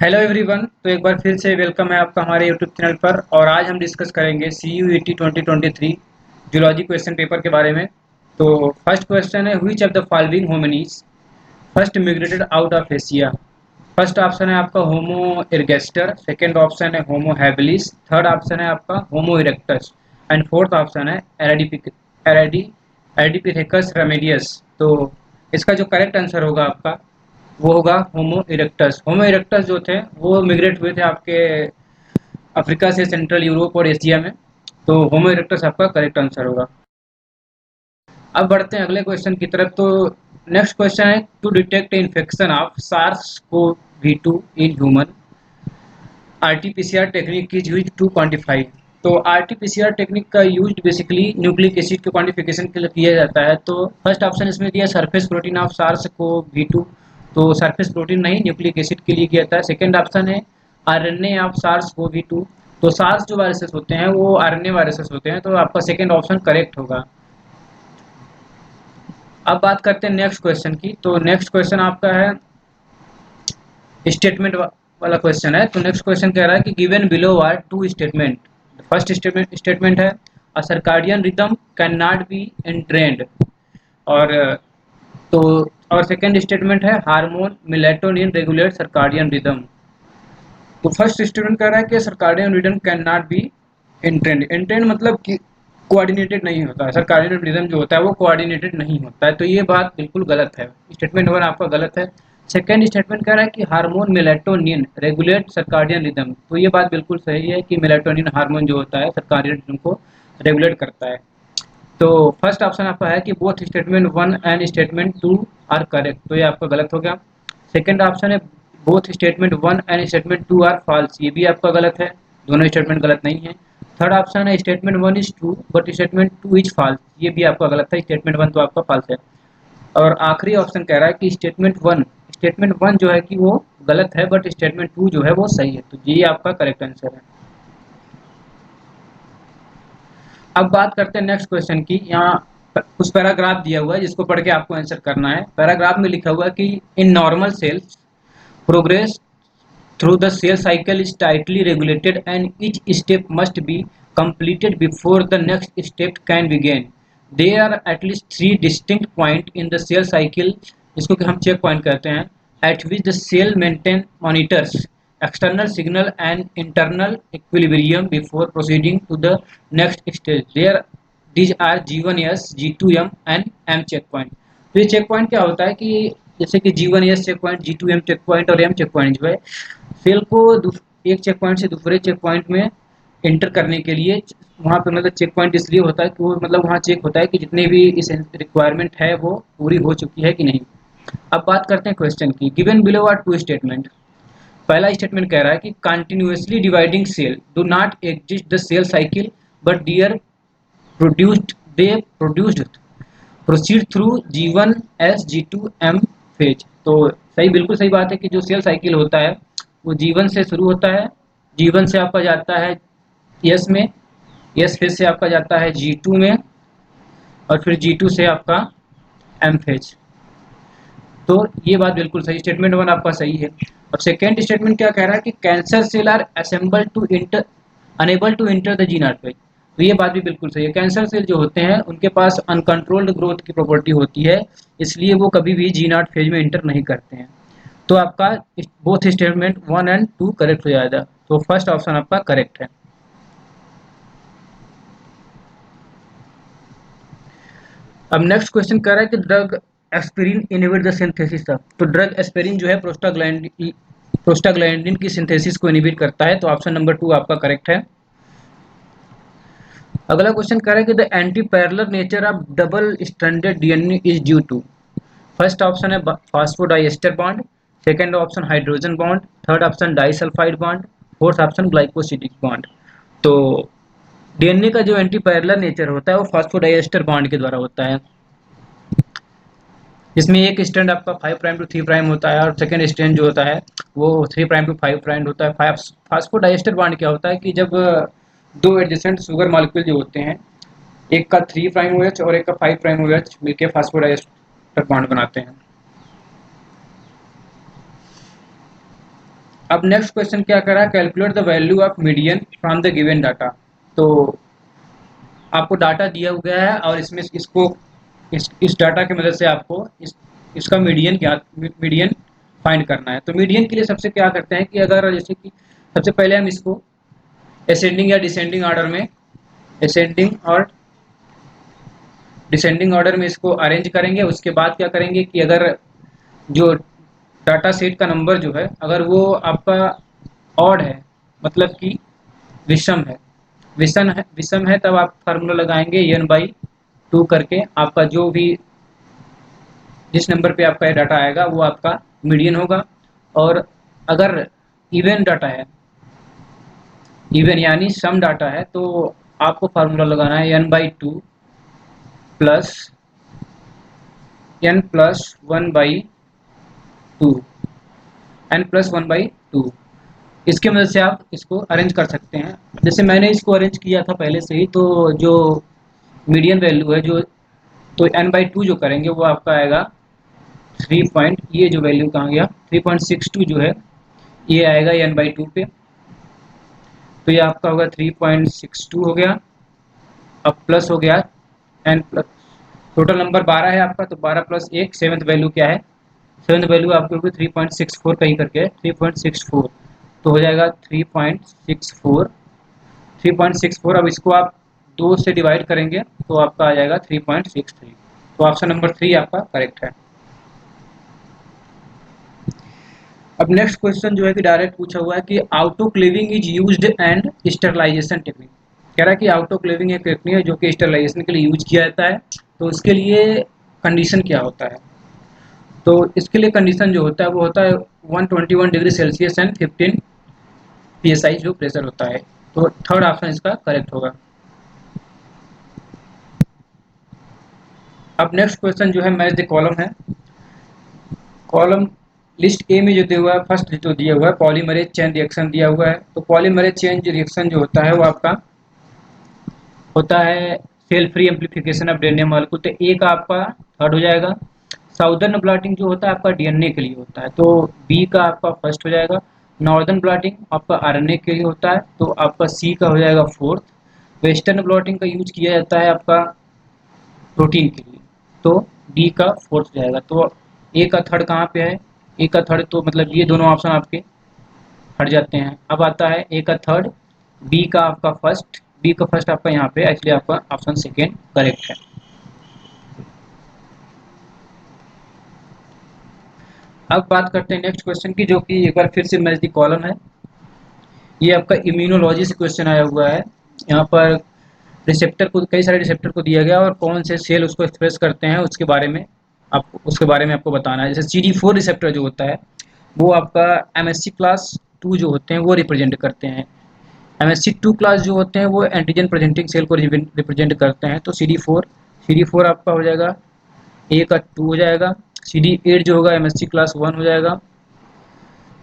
Hello everyone. तो एक बार फिर से वेलकम है आपका हमारे यूट्यूब चैनल पर। और आज हम डिस्कस करेंगे CUET 2023 जूलॉजी क्वेश्चन पेपर के बारे में। तो फर्स्ट क्वेश्चन है, which of the following hominins first migrated out of Asia. First option है आपका होमो इरगेस्टर, सेकेंड ऑप्शन है होमो हैबिलिस, थर्ड ऑप्शन है आपका होमो इरेक्टस एंड फोर्थ ऑप्शन है एरेडिपिथेकस रेमेडियस। तो इसका जो करेक्ट आंसर होगा आपका वो होगा होमो इरेक्टस। होमो इरेक्टस जो थे वो मिग्रेट हुए थे आपके अफ्रीका से सेंट्रल यूरोप और एशिया में। तो होमो इरेक्टस आपका करेक्ट आंसर होगा। अब बढ़ते हैं अगले क्वेश्चन की तरफ। तो नेक्स्ट क्वेश्चन है, to detect infection of SARS CoV two in human RTPCR technique is use to quantify. तो आरटीपीसीआर टेक्निक का यूज बेसिकली न्यूक्लिक एसिड के क्वांटिफिकेशन के लिए किया जाता है। तो फर्स्ट ऑप्शन इसमें दिया surface protein of SARS CoV two. तो सरफेस प्रोटीन नहीं, न्यूक्लिक एसिड के लिए किया जाता है। सेकेंड ऑप्शन है RNA of SARS CoV two. तो सार्स जो वायरसेस होते हैं वो आरएनए वायरसेस होते हैं, तो आपका सेकेंड ऑप्शन करेक्ट होगा। अब बात करते हैं नेक्स्ट क्वेश्चन की। तो नेक्स्ट क्वेश्चन आपका है स्टेटमेंट वाला क्वेश्चन है। तो नेक्स्ट क्वेश्चन कह रहा है कि given below are two statement. First statement है a circadian rhythm can not be entrained. और तो और सेकंड स्टेटमेंट है hormone melatonin regulate circadian rhythm. तो फर्स्ट स्टेटमेंट कह रहा है कि circadian rhythm can not be entrained. Entrained मतलब कि कोऑर्डिनेटेड नहीं होता है। सर्काडियन रिदम जो होता है वो कोऑर्डिनेटेड नहीं होता है, तो ये बात बिल्कुल गलत है। स्टेटमेंट वन आपका गलत है। सेकेंड स्टेटमेंट कह रहा है कि hormone melatonin regulate circadian rhythm. तो ये बात बिल्कुल सही है कि मेलेटोनिन हार्मोन जो होता है सर्काडियन रिदम को रेगुलेट करता है। तो फर्स्ट ऑप्शन आपका है कि both statement one and statement two are correct. तो ये आपका गलत हो गया। सेकेंड ऑप्शन है both statement one and statement two are false. ये भी आपका गलत है, दोनों स्टेटमेंट गलत नहीं है। थर्ड ऑप्शन है statement one is true but statement two is false. ये भी आपका गलत है, स्टेटमेंट वन तो आपका फॉल्स है। और आखिरी ऑप्शन कह रहा है कि स्टेटमेंट वन जो है कि वो गलत है बट स्टेटमेंट टू जो है वो सही है। तो ये आपका करेक्ट आंसर है। अब बात करते हैं नेक्स्ट क्वेश्चन की। यहाँ कुछ पैराग्राफ दिया हुआ है जिसको पढ़ के आपको आंसर करना है। पैराग्राफ में लिखा हुआ है कि in normal sales progress through the cell cycle is tightly regulated and each step must be completed before the next step can begin. There are at least three distinct points in the cell cycle, जिसको कि हम check point कहते हैं, at which the cell maintain monitors external signal and internal equilibrium before proceeding to the next stage. There these are G1S, G2M and M check point. तो ये check point क्या होता है कि जैसे कि G1S check point, G2M check point और M check point जो है सेल को एक चेक पॉइंट से दूसरे चेक पॉइंट में एंटर करने के लिए वहाँ पे मतलब चेक पॉइंट इसलिए होता है कि वो मतलब वहाँ चेक होता है कि जितने भी इस रिक्वायरमेंट है वो पूरी हो चुकी है कि नहीं। अब बात करते हैं क्वेश्चन की। Given below are two statement. पहला स्टेटमेंट कह रहा है कि continuously dividing cell do not exist the cell cycle but dear produced they produced proceed through G1S G2M phase. तो सही, बिल्कुल सही बात है कि जो सेल साइकिल होता है वो G1 से शुरू होता है। G1 से आपका जाता है S में, S फेज से आपका जाता है G2 में और फिर G2 से आपका M फेज। तो ये बात बिल्कुल सही, स्टेटमेंट वन आपका सही है। और सेकेंड स्टेटमेंट क्या कह रहा है कि cancer cell are assemble to enter unable to enter the G naught phase. तो ये बात भी बिल्कुल सही है। कैंसर सेल जो होते हैं उनके पास अनकंट्रोल्ड ग्रोथ की प्रॉपर्टी होती है, इसलिए वो कभी भी जी नॉट फेज में इंटर नहीं करते हैं। तो आपका both statement one and two correct हो जाएगा। तो फर्स्ट ऑप्शन आपका करेक्ट है। अब नेक्स्ट क्वेश्चन कर रहा है कि drug aspirin inhibit the synthesis of. तो ड्रग एस्पिरिन जो है प्रोस्टाग्लैंडिन की सिंथेसिस को इनहिबिट करता है। तो ऑप्शन नंबर टू आपका करेक्ट है। अगला क्वेश्चन कर रहा है कि the anti parallel nature of double stranded DNA is due to. First option है phosphodiester bond, second option hydrogen bond, third option disulphide bond, fourth option glycosidic bond. तो DNA का जो एंटी पैरेलल नेचर होता है वो फास्फोडाइएस्टर bond के द्वारा होता है। इसमें एक स्ट्रैंड आपका 5 प्राइम टू 3 प्राइम होता है और सेकंड स्ट्रैंड जो होता है वो 3 प्राइम टू 5 प्राइम होता है। फास्फोडाइएस्टर बॉन्ड क्या होता है कि जब दो एडजेसेंट शुगर मॉलिक्यूल जो होते हैं, एक का 3 प्राइम OH और एक का 5 प्राइम OH मिलकर फास्फोडाइएस्टर बॉन्ड बनाते हैं। अब नेक्स्ट क्वेश्चन क्या कर रहा है, calculate the value of median from the given data. तो आपको डाटा दिया गया है और इसमें इसको इस डाटा की मदद से आपको इसका मीडियन फाइंड करना है। तो मीडियन के लिए सबसे क्या करते हैं कि अगर जैसे कि सबसे पहले हम इसको असेंडिंग या डिसेंडिंग ऑर्डर में डिसेंडिंग ऑर्डर में इसको अरेंज करेंगे। उसके बाद क्या करेंगे कि अगर जो डाटा सेट का नंबर जो है अगर वो आपका ऑड है, मतलब कि विषम है तब आप फार्मूला लगाएंगे n/2 करके। आपका जो भी जिस नंबर पे आपका ये डाटा आएगा वो आपका मीडियन होगा। और अगर इवन डाटा है, इवन यानी सम डाटा है, तो आपको फार्मूला लगाना है n/2 प्लस n+1/2 इसके मदद से आप इसको अरेंज कर सकते हैं। जैसे मैंने इसको अरेंज किया था पहले से ही, तो जो मीडियन वैल्यू है जो तो n/2 जो करेंगे वो आपका आएगा 3 पॉइंट, ये जो वैल्यू कहाँ गया 3.62 जो है ये आएगा n/2 पे। तो ये आपका होगा 3.62 हो गया। अब प्लस हो गया n प्लस, टोटल नंबर 12 है आपका, तो 12 प्लस 1 सेवन्थ वैल्यू क्या है, सेवन्थ वैल्यू आपके होगी 3.64 कहीं करके 3.64, तो हो जाएगा 3.64। अब इसको आप 2 से डिवाइड करेंगे तो आपका आ जाएगा 3.63। तो ऑप्शन नंबर 3 आपका करेक्ट है। अब नेक्स्ट क्वेश्चन जो है कि डायरेक्ट पूछा हुआ है कि autoclaving is used and sterilisation technique. कह रहा है कि आउटोक्लेविंग एक टेक्निक है जो कि स्टरलाइजेशन के लिए यूज किया जाता है। तो इसके लिए कंडीशन क्या होता है, तो इसके लिए कंडीशन जो होता है वो होता है 121 डिग्री सेल्सियस एंड 15 psi जो प्रेशर होता है। तो थर्ड ऑप्शन इसका करेक्ट होगा। अब नेक्स्ट क्वेश्चन जो है मैच द कॉलम है। कॉलम लिस्ट ए में जो दिया हुआ है, फर्स्ट जो दिया हुआ है पॉलीमरेज चेन रिएक्शन दिया हुआ है। तो पॉलीमरेज चेन रिएक्शन जो होता है वो आपका होता है cell free amplification of DNA molecule. तो ए का आपका थर्ड हो जाएगा। साउदर्न ब्लॉटिंग जो होता है आपका डीएनए के लिए होता है, तो बी का आपका फर्स्ट हो जाएगा। नॉर्दर्न ब्लॉटिंग आपका आरएनए के लिए होता है, तो आपका सी का हो जाएगा फोर्थ। वेस्टर्न ब्लॉटिंग का यूज किया जाता है आपका प्रोटीन के लिए, तो डी का फोर्थ हो जाएगा। तो ए का थर्ड कहाँ पे है, ए का थर्ड तो मतलब ये दोनों ऑप्शन आपके हट जाते हैं। अब आता है ए का थर्ड, बी का आपका फर्स्ट, बी का फर्स्ट आपका यहाँ पे एक्चुअली आपका ऑप्शन सेकेंड करेक्ट है। अब बात करते हैं नेक्स्ट क्वेश्चन की, जो कि एक बार फिर से मैच द कॉलम है। ये आपका इम्यूनोलॉजी से क्वेश्चन आया हुआ है। यहाँ पर रिसेप्टर को, कई सारे रिसेप्टर को दिया गया और कौन से सेल उसको एक्सप्रेस करते हैं उसके बारे में आपको बताना है। जैसे CD4 रिसेप्टर जो होता है वो आपका MSC क्लास 2 जो होते हैं वो रिप्रेजेंट करते हैं। MSC2 क्लास जो होते हैं वो एंटीजन प्रेजेंटिंग सेल को रिप्रेजेंट करते हैं। तो CD4 आपका हो जाएगा, ए का 2 हो जाएगा। CD8 जो होगा MSC क्लास 1 हो जाएगा,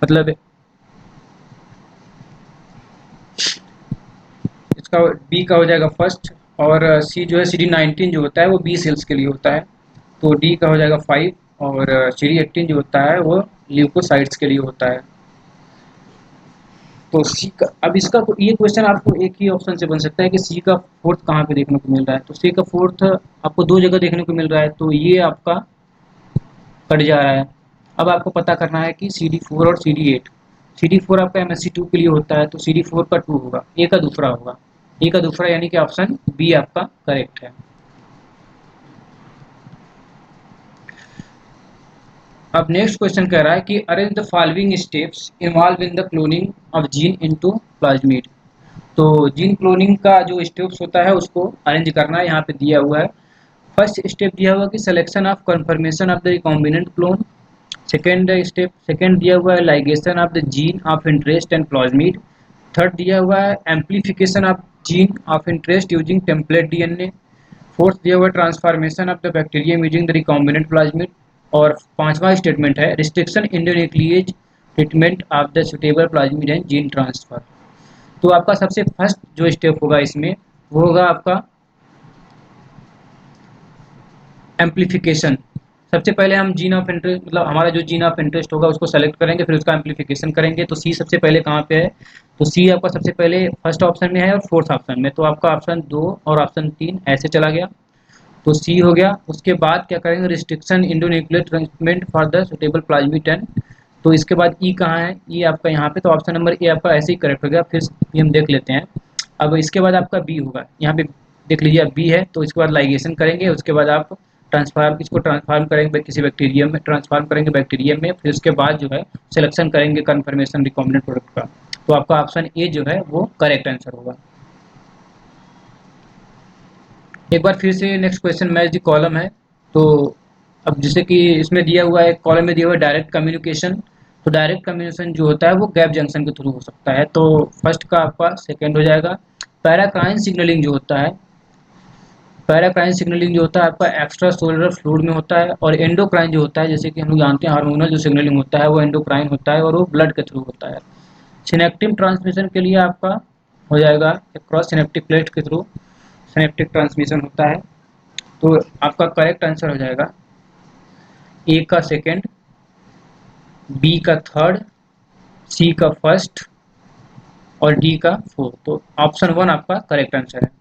मतलब इसका बी का हो जाएगा फर्स्ट। और सी जो है CD19 जो होता है वो बी सेल्स के लिए होता है, तो डी का हो जाएगा 5। और CD18 जो होता है वो ल्यूकोसाइट्स के लिए होता है। तो सी का, अब इसका ये क्वेश्चन आपको एक ही ऑप्शन से बन सकता है कि सी का फोर्थ कहाँ पे देखने को मिल रहा है। तो सी का फोर्थ आपको दो जगह देखने को मिल रहा है, तो ये आपका कट जा रहा है। अब आपको पता करना है कि CD4 और CD8। CD4 आपका MSC2 के लिए होता है, तो CD4 का 2 होगा, ए का दूसरा होगा, ए का दूसरा यानी कि ऑप्शन बी आपका करेक्ट है। अब नेक्स्ट क्वेश्चन कह रहा है कि arrange the following steps involve in the cloning of gene into plasmid. तो जीन क्लोनिंग का जो स्टेप्स होता है उसको अरेंज करना है, यहाँ पे दिया हुआ है। फर्स्ट स्टेप दिया हुआ कि selection of confirmation of the recombinant clone. Second दिया हुआ है ligation of the gene of interest and plasmid. Third दिया हुआ है amplification of gene of interest using template DNA. Fourth दिया हुआ है transformation of the bacterium using the recombinant plasmid. और पांचवा स्टेटमेंट है restriction endonuclease treatment of the suitable plasmid and gene transfer. तो आपका सबसे फर्स्ट जो स्टेप होगा इसमें वो होगा आपका एम्प्लीफिकेशन। सबसे पहले हम जीन ऑफ इंटरेस्ट, मतलब हमारा जो जीन ऑफ इंटरेस्ट होगा उसको सेलेक्ट करेंगे, फिर उसका एम्प्लीफिकेशन करेंगे। तो सी सबसे पहले कहाँ पे है, तो सी आपका सबसे पहले फर्स्ट ऑप्शन में है और फोर्थ ऑप्शन में, तो आपका ऑप्शन 2 और ऑप्शन 3 ऐसे चला गया, तो सी हो गया। उसके बाद क्या करेंगे, restriction इंडोन्यूक्लियर transmit for the suitable plasmid 10, तो इसके बाद ई कहाँ है, ई आपका यहाँ पे, तो ऑप्शन नंबर ए आपका ऐसे ही करेक्ट हो गया। फिर भी हम देख लेते हैं। अब इसके बाद आपका बी होगा, यहाँ पे देख लीजिए अब बी है, तो इसके बाद लाइगेशन करेंगे, उसके बाद आप ट्रांसफार्म, इसको ट्रांसफार्म करेंगे किसी बैक्टीरियम में, ट्रांसफार्म करेंगे बैक्टीरियम में, फिर उसके बाद जो है सिलेक्शन करेंगे कन्फर्मेशन रिकॉम्बिनेंट प्रोडक्ट का। तो आपका ऑप्शन ए जो है वो करेक्ट आंसर होगा। एक बार फिर से next question match the column है। तो अब जैसे कि इसमें दिया हुआ है, कॉलम में दिया हुआ है डायरेक्ट कम्युनिकेशन, तो डायरेक्ट कम्युनिकेशन जो होता है वो गैप जंक्शन के थ्रू हो सकता है, तो फर्स्ट का आपका सेकंड हो जाएगा। पैराक्राइन सिग्नलिंग जो होता है, पैराक्राइन सिग्नलिंग जो होता है आपका एक्स्ट्रा सोलर फ्लूइड में होता है, और एंडोक्राइन जो होता है, जैसे कि हम लोग जानते हैं हार्मोनल जो सिग्नलिंग होता है वो एंडोक्राइन होता है और वो ब्लड के थ्रू होता है। सिनेप्टिक ट्रांसमिशन के लिए आपका हो जाएगा क्रॉस सिनेप्टिक प्लेट के थ्रू सिनेप्टिक ट्रांसमिशन होता है। तो आपका करेक्ट आंसर हो जाएगा ए का सेकंड, बी का थर्ड, सी का फर्स्ट और डी का फोर्थ, तो ऑप्शन 1 आपका करेक्ट आंसर है।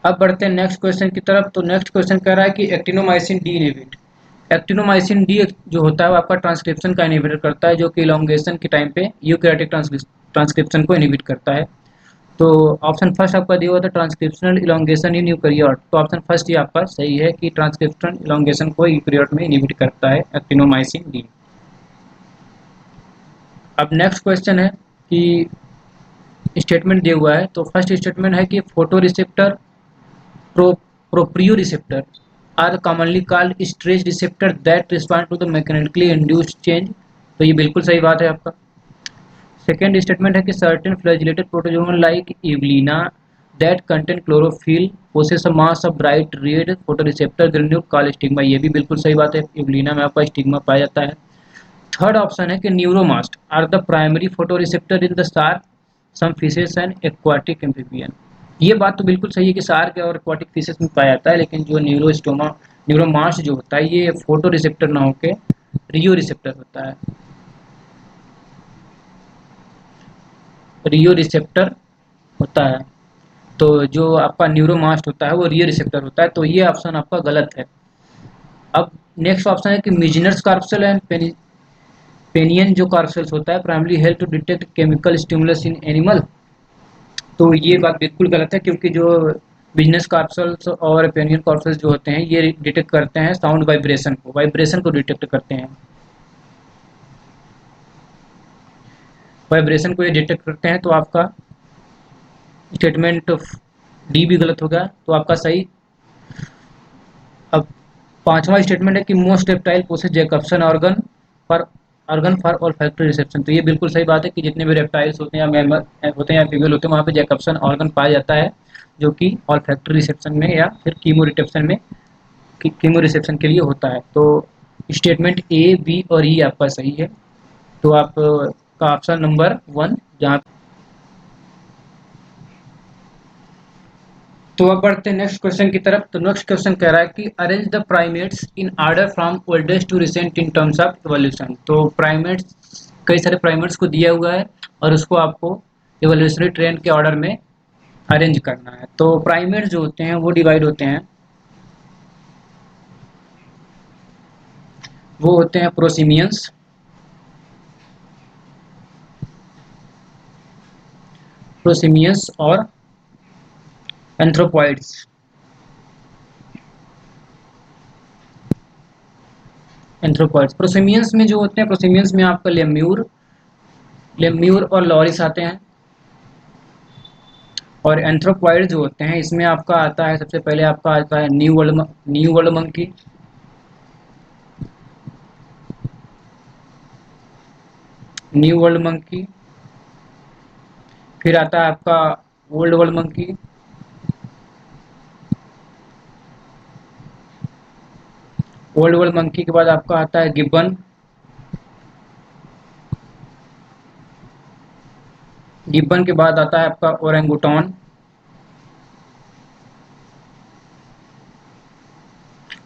अब बढ़ते हैं नेक्स्ट क्वेश्चन की तरफ। तो नेक्स्ट क्वेश्चन कह रहा है कि actinomycin D inhibit, actinomycin D जो होता है वो आपका ट्रांसक्रिप्शन का इनहिबिटर करता है, जो कि इलोंगेशन के टाइम पे यूकैरियोटिक ट्रांसक्रिप्शन को इनहिबिट करता है। तो ऑप्शन फर्स्ट आपका दिया हुआ था ट्रांसक्रिप्शनल इलोंगेशन इन यूकैरियोट, तो ऑप्शन फर्स्ट ही आपका सही है कि ट्रांसक्रिप्शनल इलोंगेशन को यूकैरियोट में इनहिबिट करता है एक्टिनोमाइसिन डी। अब नेक्स्ट क्वेश्चन है कि स्टेटमेंट दिया हुआ है, तो फर्स्ट स्टेटमेंट है कि photo receptor proprio receptor are commonly called stretch receptor that respond to the mechanically induced change, तो ये बिल्कुल सही बात है आपका। सेकेंड स्टेटमेंट है कि certain flagellated protozoa like euglena that contain chlorophyll possess a mass of bright red photoreceptor granule call stigma, ये भी बिल्कुल सही बात है, इवलिना में आपका स्टिग्मा पाया जाता है। थर्ड ऑप्शन है कि neuromast are the primary photoreceptor in the shark, some fishes and aquatic amphibian, ये बात तो बिल्कुल सही है कि शार्क और एक्वाटिक फिशेस में पाया जाता है, लेकिन जो न्यूरोमास्ट जो होता है ये फोटो रिसेप्टर ना होकर रियो रिसेप्टर होता है, रियो रिसेप्टर होता है। तो जो आपका न्यूरोमास्ट होता है वो रियो रिसेप्टर होता है, तो ये ऑप्शन आपका गलत है। अब नेक्स्ट ऑप्शन है कि मिजनर्स कार्पसेल एंड पेनियन जो कार्पसेल्स होता है primary help to detect chemical stimulus in animal, तो ये बात बिल्कुल गलत है, क्योंकि जो बिजनेस कार्पसेल्स और पेनियन कार्पसेल्स जो होते हैं ये डिटेक्ट करते हैं साउंड वाइब्रेशन को डिटेक्ट करते हैं, वाइब्रेशन को ये डिटेक्ट करते हैं, तो आपका स्टेटमेंट डी भी गलत हो गया, तो आपका सही। अब पांचवा स्टेटमेंट है कि most reptile possess Jacobson organ for olfactory reception, तो ये बिल्कुल सही बात है कि जितने भी रेप्टाइल्स होते हैं या मैमल होते हैं या फीमेल होते हैं वहाँ पे जैकब्सन ऑर्गन पाया जाता है, जो कि ऑल्फैक्टरी रिसेप्शन में या फिर कीमो रिसेप्शन में कीमो रिसेप्शन के लिए होता है। तो स्टेटमेंट ए बी और ई आपका सही है, तो आप का ऑप्शन नंबर 1 जहाँ। तो अब बढ़ते हैं नेक्स्ट क्वेश्चन की तरफ। तो नेक्स्ट क्वेश्चन कह रहा है कि arrange the primates in order from oldest to recent in terms of evolution, तो प्राइमेट्स कई सारे प्राइमेट्स को दिया हुआ है और उसको आपको इवोल्यूशनरी ट्रेंड के ऑर्डर में अरेंज करना है। तो प्राइमेट्स जो होते हैं वो डिवाइड होते हैं, वो होते हैं प्रोसिमियंस, प्रोसिमियंस और एंथ्रोपॉइड्स। एंथ्रोपॉइड्स प्रोसिमियंस में जो होते हैं, प्रोसिमियंस में आपका लेम्यूर और लॉरिस आते हैं, और एंथ्रोपॉइड जो होते हैं इसमें आपका आता है, सबसे पहले आपका आता है new world monkey, new world monkey, फिर आता है आपका old world monkey, old world monkey के बाद आपका आता है गिब्बन, गिब्बन के बाद आता है आपका ओरेंगुटान,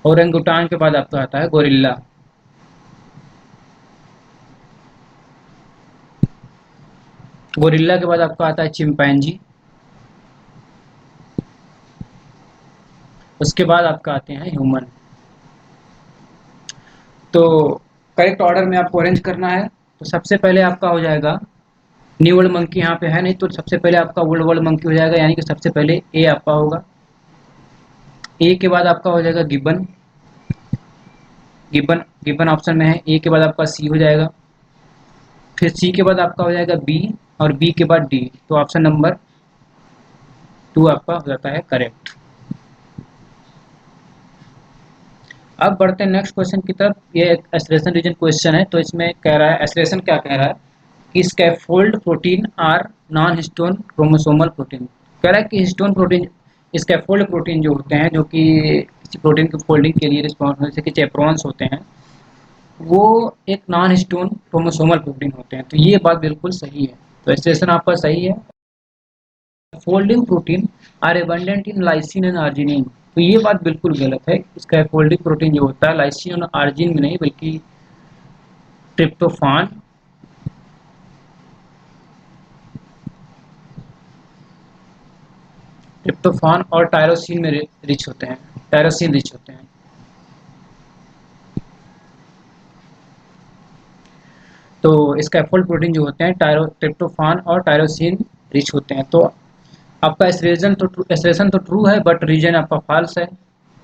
ओरेंगुटान के बाद आपका आता है गोरिल्ला, गोरिल्ला के बाद आपका आता है चिंपैंजी, उसके बाद आपका आते हैं ह्यूमन। तो करेक्ट ऑर्डर में आपको अरेंज करना है। तो सबसे पहले आपका हो जाएगा न्यू वर्ल्ड मंकी, यहाँ पे है नहीं तो सबसे पहले आपका ओल्ड वर्ल्ड मंकी हो जाएगा, यानी कि सबसे पहले ए आपका होगा। ए के बाद आपका हो जाएगा गिब्बन, गिब्बन गिब्बन ऑप्शन में है। ए के बाद आपका सी हो जाएगा, फिर सी के बाद आपका हो जाएगा बी, और बी के बाद डी। तो ऑप्शन नंबर 2 आपका हो जाता है करेक्ट। अब बढ़ते हैं नेक्स्ट क्वेश्चन की तरफ। ये एक एस्पिरेशन रीजन क्वेश्चन है। तो इसमें कह रहा है, एस्पिरेशन क्या कह रहा है कि scaffold protein are non histone chromosomal protein. कह रहा है कि हिस्टोन प्रोटीन, स्कैफोल्ड प्रोटीन जो होते हैं, जो कि किसी प्रोटीन की फोल्डिंग के लिए रिस्पॉन्सिबल, जैसे कि चेप्रॉन्स होते हैं, वो एक नॉन हिस्टोन क्रोमोसोमल प्रोटीन होते हैं। तो ये बात बिल्कुल सही है। तो एस्पिरेशन आपका सही है। Folding protein are abundant in lysine and arginine. तो ये बात बिल्कुल गलत है। इसका फोल्डिंग प्रोटीन जो होता है लाइसिन और आर्जिन में नहीं, बल्कि ट्रिप्टोफान, ट्रिप्टोफान और टायरोसिन में रिच होते हैं, टायरोसिन रिच होते हैं। तो स्कैफोल्ड प्रोटीन जो होते हैं ट्रिप्टोफान और टायरोसिन रिच होते हैं। तो आपका एस्पिरेशन तो ट्रू है, बट रीजन आपका फॉल्स है।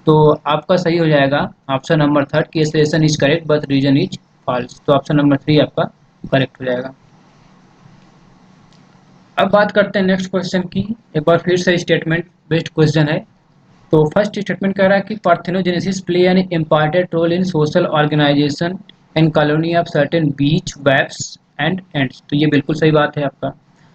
तो आपका सही हो जाएगा ऑप्शन नंबर 3 की assertion is correct but reason is false. तो ऑप्शन नंबर 3 आपका करेक्ट हो जाएगा। अब बात करते हैं नेक्स्ट क्वेश्चन की। एक बार फिर से स्टेटमेंट बेस्ड क्वेश्चन है। तो फर्स्ट स्टेटमेंट कह रहा है कि parthenogenesis play an important role in social organisation and colony of certain bees wasps and ants. तो ये बिल्कुल सही बात है आपका।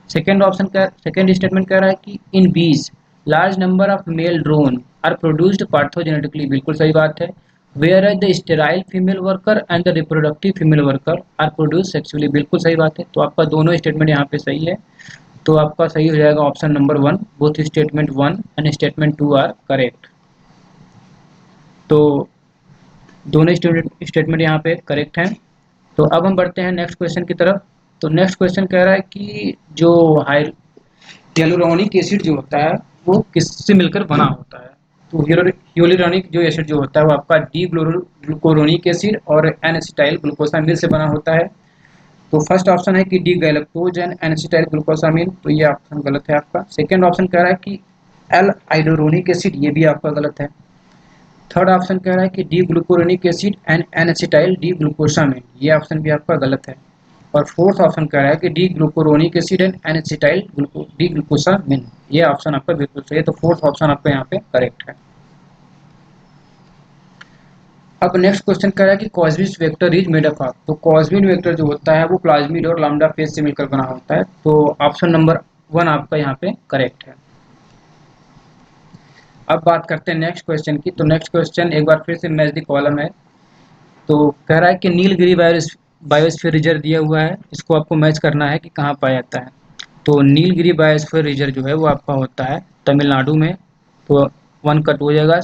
सेकेंड स्टेटमेंट कह रहा है कि in bees large number of male drone are produced parthenogenetically. बिल्कुल सही बात है। Whereas the sterile female worker and the reproductive female worker are produce sexually. बिल्कुल सही बात है। तो आपका दोनों स्टेटमेंट यहाँ पे सही है। तो आपका सही हो जाएगा option number 1। Both statement 1 and statement 2 are correct. तो दोनों स्टेटमेंट यहाँ पे करेक्ट हैं। तो अब हम बढ़ते हैं नेक्स्ट क्वेश्चन की तरफ। तो नेक्स्ट क्वेश्चन कह रहा है कि जो हाइलुरोनिक एसिड जो होता है वो किससे मिलकर बना होता है। तो ह्यूलुरोनिक जो एसिड जो होता है वो आपका डी ग्लूकोरोनिक एसिड और एन एसिटाइल ग्लूकोसामिल से बना होता है। तो फर्स्ट ऑप्शन है कि D galactose and acetyl glucosamine. तो ये ऑप्शन गलत है आपका। सेकंड ऑप्शन कह रहा है कि एल हाइड्रोनिक एसिड। ये भी आपका गलत है। थर्ड ऑप्शन कह रहा है कि D glucuronic acid and acetyl D glucosamine. ये ऑप्शन भी आपका गलत है। और फोर्थ ऑप्शन कह रहा है कि D glucuronic acid and acetyl D glucosamine. ये ऑप्शन आपका बिल्कुल सही है। तो फोर्थ ऑप्शन आपका यहाँ पे करेक्ट है। अब नेक्स्ट क्वेश्चन कह रहा है कि cosmic vector is made up of. तो कॉस्मिक वेक्टर जो होता है वो प्लाज्मिड और लैम्डा फेज से मिलकर बना होता है। तो ऑप्शन नंबर 1 आपका यहाँ पे करेक्ट है। अब बात करते हैं नेक्स्ट क्वेश्चन की। तो नेक्स्ट क्वेश्चन एक बार फिर से मैच द कॉलम है। तो कह रहा है कि नीलगिरी बायोस्फीयर रिजर्व दिया हुआ है, इसको आपको मैच करना है कि कहाँ पाया जाता है। तो नीलगिरी बायोस्फीयर रिजर्व जो है वो आपका होता है तमिलनाडु में। तो 1 कट हो जाएगा।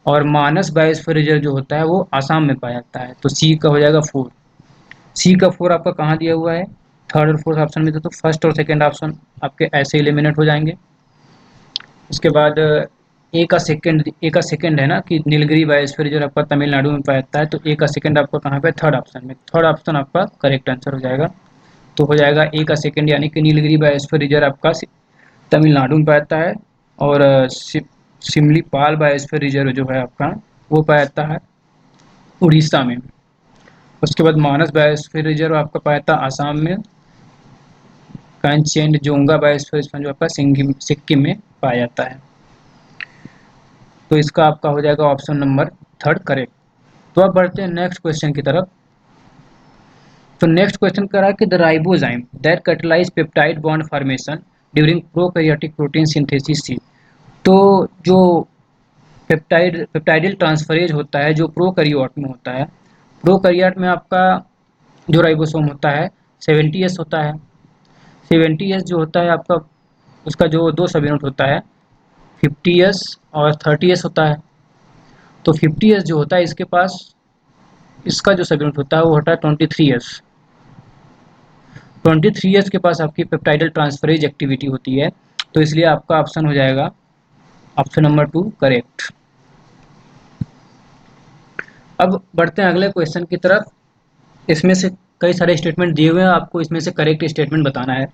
और मानस बायोस्फीयर रिजर्व जो होता है वो आसाम में पाया जाता है। तो सी का हो जाएगा 4। सी का 4 आपका कहाँ दिया हुआ है, थर्ड और फोर्थ ऑप्शन में। तो फर्स्ट और सेकेंड ऑप्शन आपके ऐसे एलिमिनेट हो जाएंगे। उसके बाद ए का सेकंड है ना कि नीलगिरी बायोस्फीयर रिजर्व आपका तमिलनाडु में पाया जाता है। तो ए का सेकंड आपका कहाँ पे, थर्ड ऑप्शन में। थर्ड ऑप्शन आपका करेक्ट आंसर हो जाएगा। तो हो जाएगा ए का सेकंड, यानी कि नीलगिरी बायोस्फीयर रिजर्व आपका तमिलनाडु में पाया जाता है। और सिमलीपाल बायोस्फीयर रिजर्व जो है आपका वो पाया जाता है उड़ीसा में। उसके बाद मानस बायोस्फीयर रिजर्व आपका पाया जाता है आसाम में। कांचनजोंगा बायोस्फीयर रिजर्व जो आपका सिक्किम में पाया जाता है। तो इसका आपका हो जाएगा ऑप्शन नंबर 3 करेक्ट। तो अब बढ़ते हैं नेक्स्ट क्वेश्चन की तरफ। तो नेक्स्ट क्वेश्चन कर रहा है कि the ribozyme that catalyse peptide bond formation during prokaryotic protein synthesis C. तो जो पेप्टाइडल ट्रांसफरेज होता है जो प्रोकैरियोट में होता है, प्रोकैरियोट में आपका जो राइबोसोम होता है 70S होता है। 70s जो होता है आपका, उसका जो दो सब यूनिट होता है, 50s और 30s होता है। तो 50s जो होता है इसके पास, इसका जो सब यूनिट होता है वो होता है 23s। 23s के पास आपकी पेप्टाइडल ट्रांसफरेज एक्टिविटी होती है। तो इसलिए आपका ऑप्शन हो जाएगा ऑप्शन नंबर 2 करेक्ट। अब बढ़ते हैं अगले क्वेश्चन की तरफ। इसमें से कई सारे स्टेटमेंट दिए हुए हैं, आपको इसमें से करेक्ट स्टेटमेंट बताना है।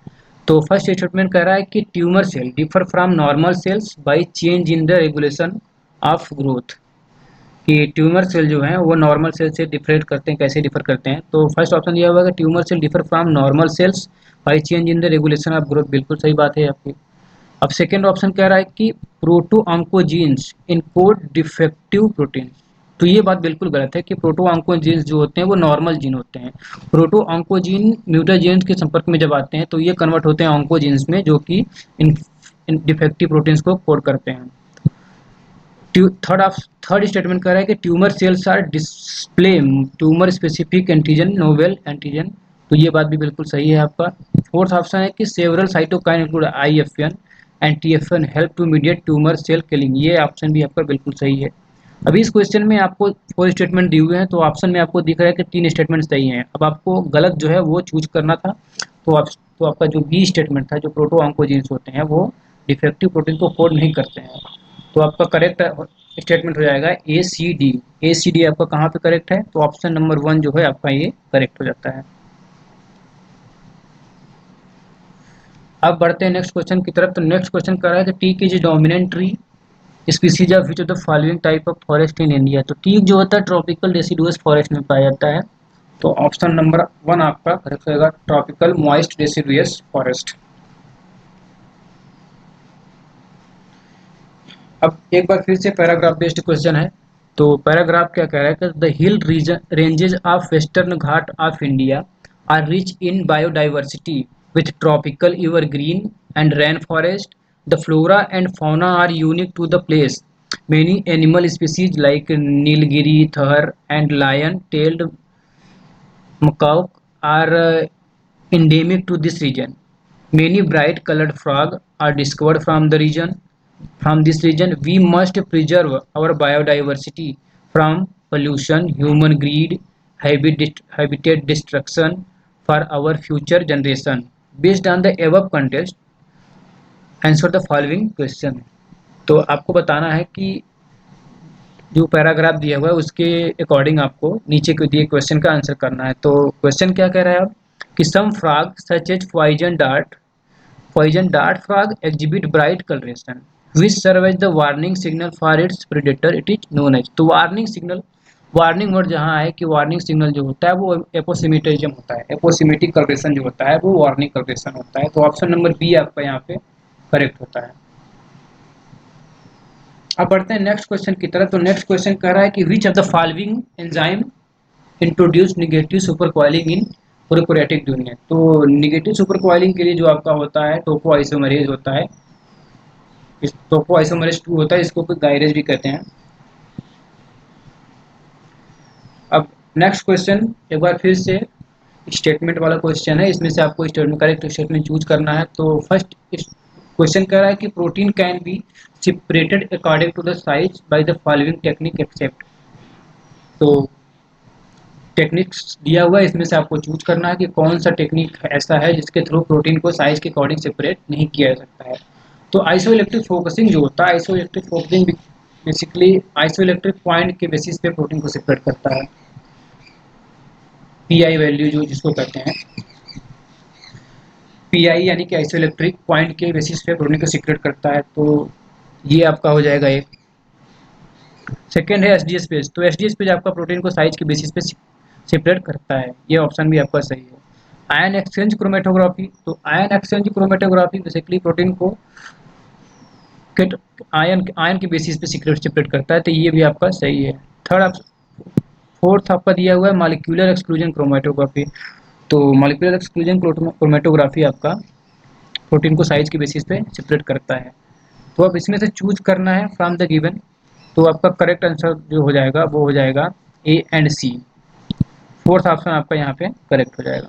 तो फर्स्ट स्टेटमेंट कह रहा है कि tumour cell differ from normal cells by change in the regulation of growth. कि ट्यूमर सेल जो है वो नॉर्मल सेल से डिफरेंट करते हैं, कैसे डिफर करते हैं। तो फर्स्ट ऑप्शन दिया हुआ है कि tumour cell differ from normal cells by change in the regulation of growth, बिल्कुल सही बात है आपकी। अब सेकेंड ऑप्शन कह रहा है कि proto oncogenes encode defective protein. तो ये बात बिल्कुल गलत है कि प्रोटो ऑन्कोजीन्स जो होते हैं वो नॉर्मल जीन होते हैं। प्रोटो ऑन्कोजीन म्यूटाजीन्स के संपर्क में जब आते हैं तो ये कन्वर्ट होते हैं ऑन्कोजीन्स में, जो कि इन डिफेक्टिव प्रोटीन्स को कोड करते हैं। थर्ड स्टेटमेंट कह रहा है कि tumour cells are display tumour specific antigen novel antigen. तो ये बात भी बिल्कुल सही है आपका। फोर्थ ऑप्शन है कि several cytokine include IFN and TFN help to mediate tumour cell killing. ये ऑप्शन भी आपका बिल्कुल सही है। अभी इस क्वेश्चन में आपको 4 स्टेटमेंट दिए हुए हैं, तो ऑप्शन में आपको दिख रहा है कि 3 स्टेटमेंट सही हैं। अब आपको गलत जो है वो चूज करना था। तो आपका जो बी स्टेटमेंट था, जो प्रोटो ऑन्कोजीन्स होते हैं वो डिफेक्टिव प्रोटीन को कोड नहीं करते हैं। तो आपका करेक्ट स्टेटमेंट हो जाएगा ACD। ACD आपका कहाँ पे करेक्ट है, तो ऑप्शन नंबर 1 जो है आपका ये करेक्ट हो जाता है। अब बढ़ते हैं नेक्स्ट क्वेश्चन की तरफ। तो नेक्स्ट क्वेश्चन कर रहा है कि teak is dominant tree species of which of the following type of forest in India. तो टीक जो होता है ट्रॉपिकल डेसिडुअस फॉरेस्ट में पाया जाता है। तो ऑप्शन नंबर 1 आपका करेक्ट होगा, ट्रॉपिकल मॉइस्ट डेसिडुअस फॉरेस्ट। अब एक बार फिर से पैराग्राफ बेस्ड क्वेश्चन है। तो पैराग्राफ क्या कह रहा है कि the hill region ranges of western Ghat of India are rich in biodiversity with tropical evergreen and rainforest. The flora and fauna are unique to the place. Many animal species like Nilgiri, Thar, and lion-tailed macaque are endemic to this region. Many bright-colored frogs are discovered from the region. From this region, we must preserve our biodiversity from pollution, human greed, habitat destruction for our future generation. Based on the above context, answer the following question. तो आपको बताना है कि जो paragraph दिया हुआ है उसके अकॉर्डिंग आपको नीचे के दिए क्वेश्चन का आंसर करना है। तो क्वेश्चन क्या कह रहा है अब कि some frog such as poison dart frog exhibit bright coloration which serve as the warning signal for its predator it is known as। तो वार्निंग वर्ड जहाँ है कि वार्निंग सिग्नल जो होता है वो एपोसिमेटिज्म होता है, एपोसिमेटिक कलरेशन जो होता है वो वार्निंग कलरेशन होता है। तो ऑप्शन नंबर बी आपका यहाँ पे करेक्ट होता है। अब बढ़ते हैं नेक्स्ट क्वेश्चन की तरफ। तो नेक्स्ट क्वेश्चन कह रहा है कि which of the following enzyme introduce negative super coiling in prokaryotic DNA. तो निगेटिव सुपर कॉइलिंग के लिए जो आपका होता है टोपो आइसोमरेज होता है, इस टोपो आइसोमरेज 2 होता है, इसको गायरेज भी कहते हैं। अब नेक्स्ट क्वेश्चन एक बार फिर से स्टेटमेंट वाला क्वेश्चन है, इसमें से आपको स्टेटमेंट करेक्ट स्टेटमेंट चूज करना है। तो फर्स्ट क्वेश्चन कह रहा है कि protein can be separated according to the size by the following technique except. तो टेक्निक्स दिया हुआ है, इसमें से आपको चूज करना है कि कौन सा टेक्निक ऐसा है जिसके थ्रू प्रोटीन को साइज के अकॉर्डिंग सेपरेट नहीं किया जा सकता है। तो आइसोइलेक्ट्रिक फोकसिंग जो होता है, isoelectric focusing basically isoelectric point के बेसिस पे प्रोटीन को सेपरेट करता है। पीआई वैल्यू जो जिसको कहते हैं, पीआई यानी कि आइसोइलेक्ट्रिक पॉइंट के बेसिस पे प्रोटीन को सीक्रेट करता है। तो ये आपका हो जाएगा एक। सेकेंड है एसडीएस पेज। तो एसडीएस पेज आपका प्रोटीन को साइज के बेसिस पे सेपरेट करता है, ये ऑप्शन भी आपका सही है। Ion exchange chromatography. तो ion exchange chromatography basically protein को आयन के बेसिस पे सेपरेट करता है, तो ये भी आपका सही है। फोर्थ आपका दिया हुआ है मॉलिक्यूलर एक्सक्लूजन क्रोमेटोग्राफी। तो मॉलिक्यूलर एक्सक्लूजन क्रोमेटोग्राफी आपका प्रोटीन को साइज के बेसिस पे सेपरेट करता है। तो अब इसमें से चूज करना है फ्रॉम द गिवन। तो आपका करेक्ट आंसर जो हो जाएगा वो हो जाएगा A and C. Fourth option आपका यहाँ पे करेक्ट हो जाएगा।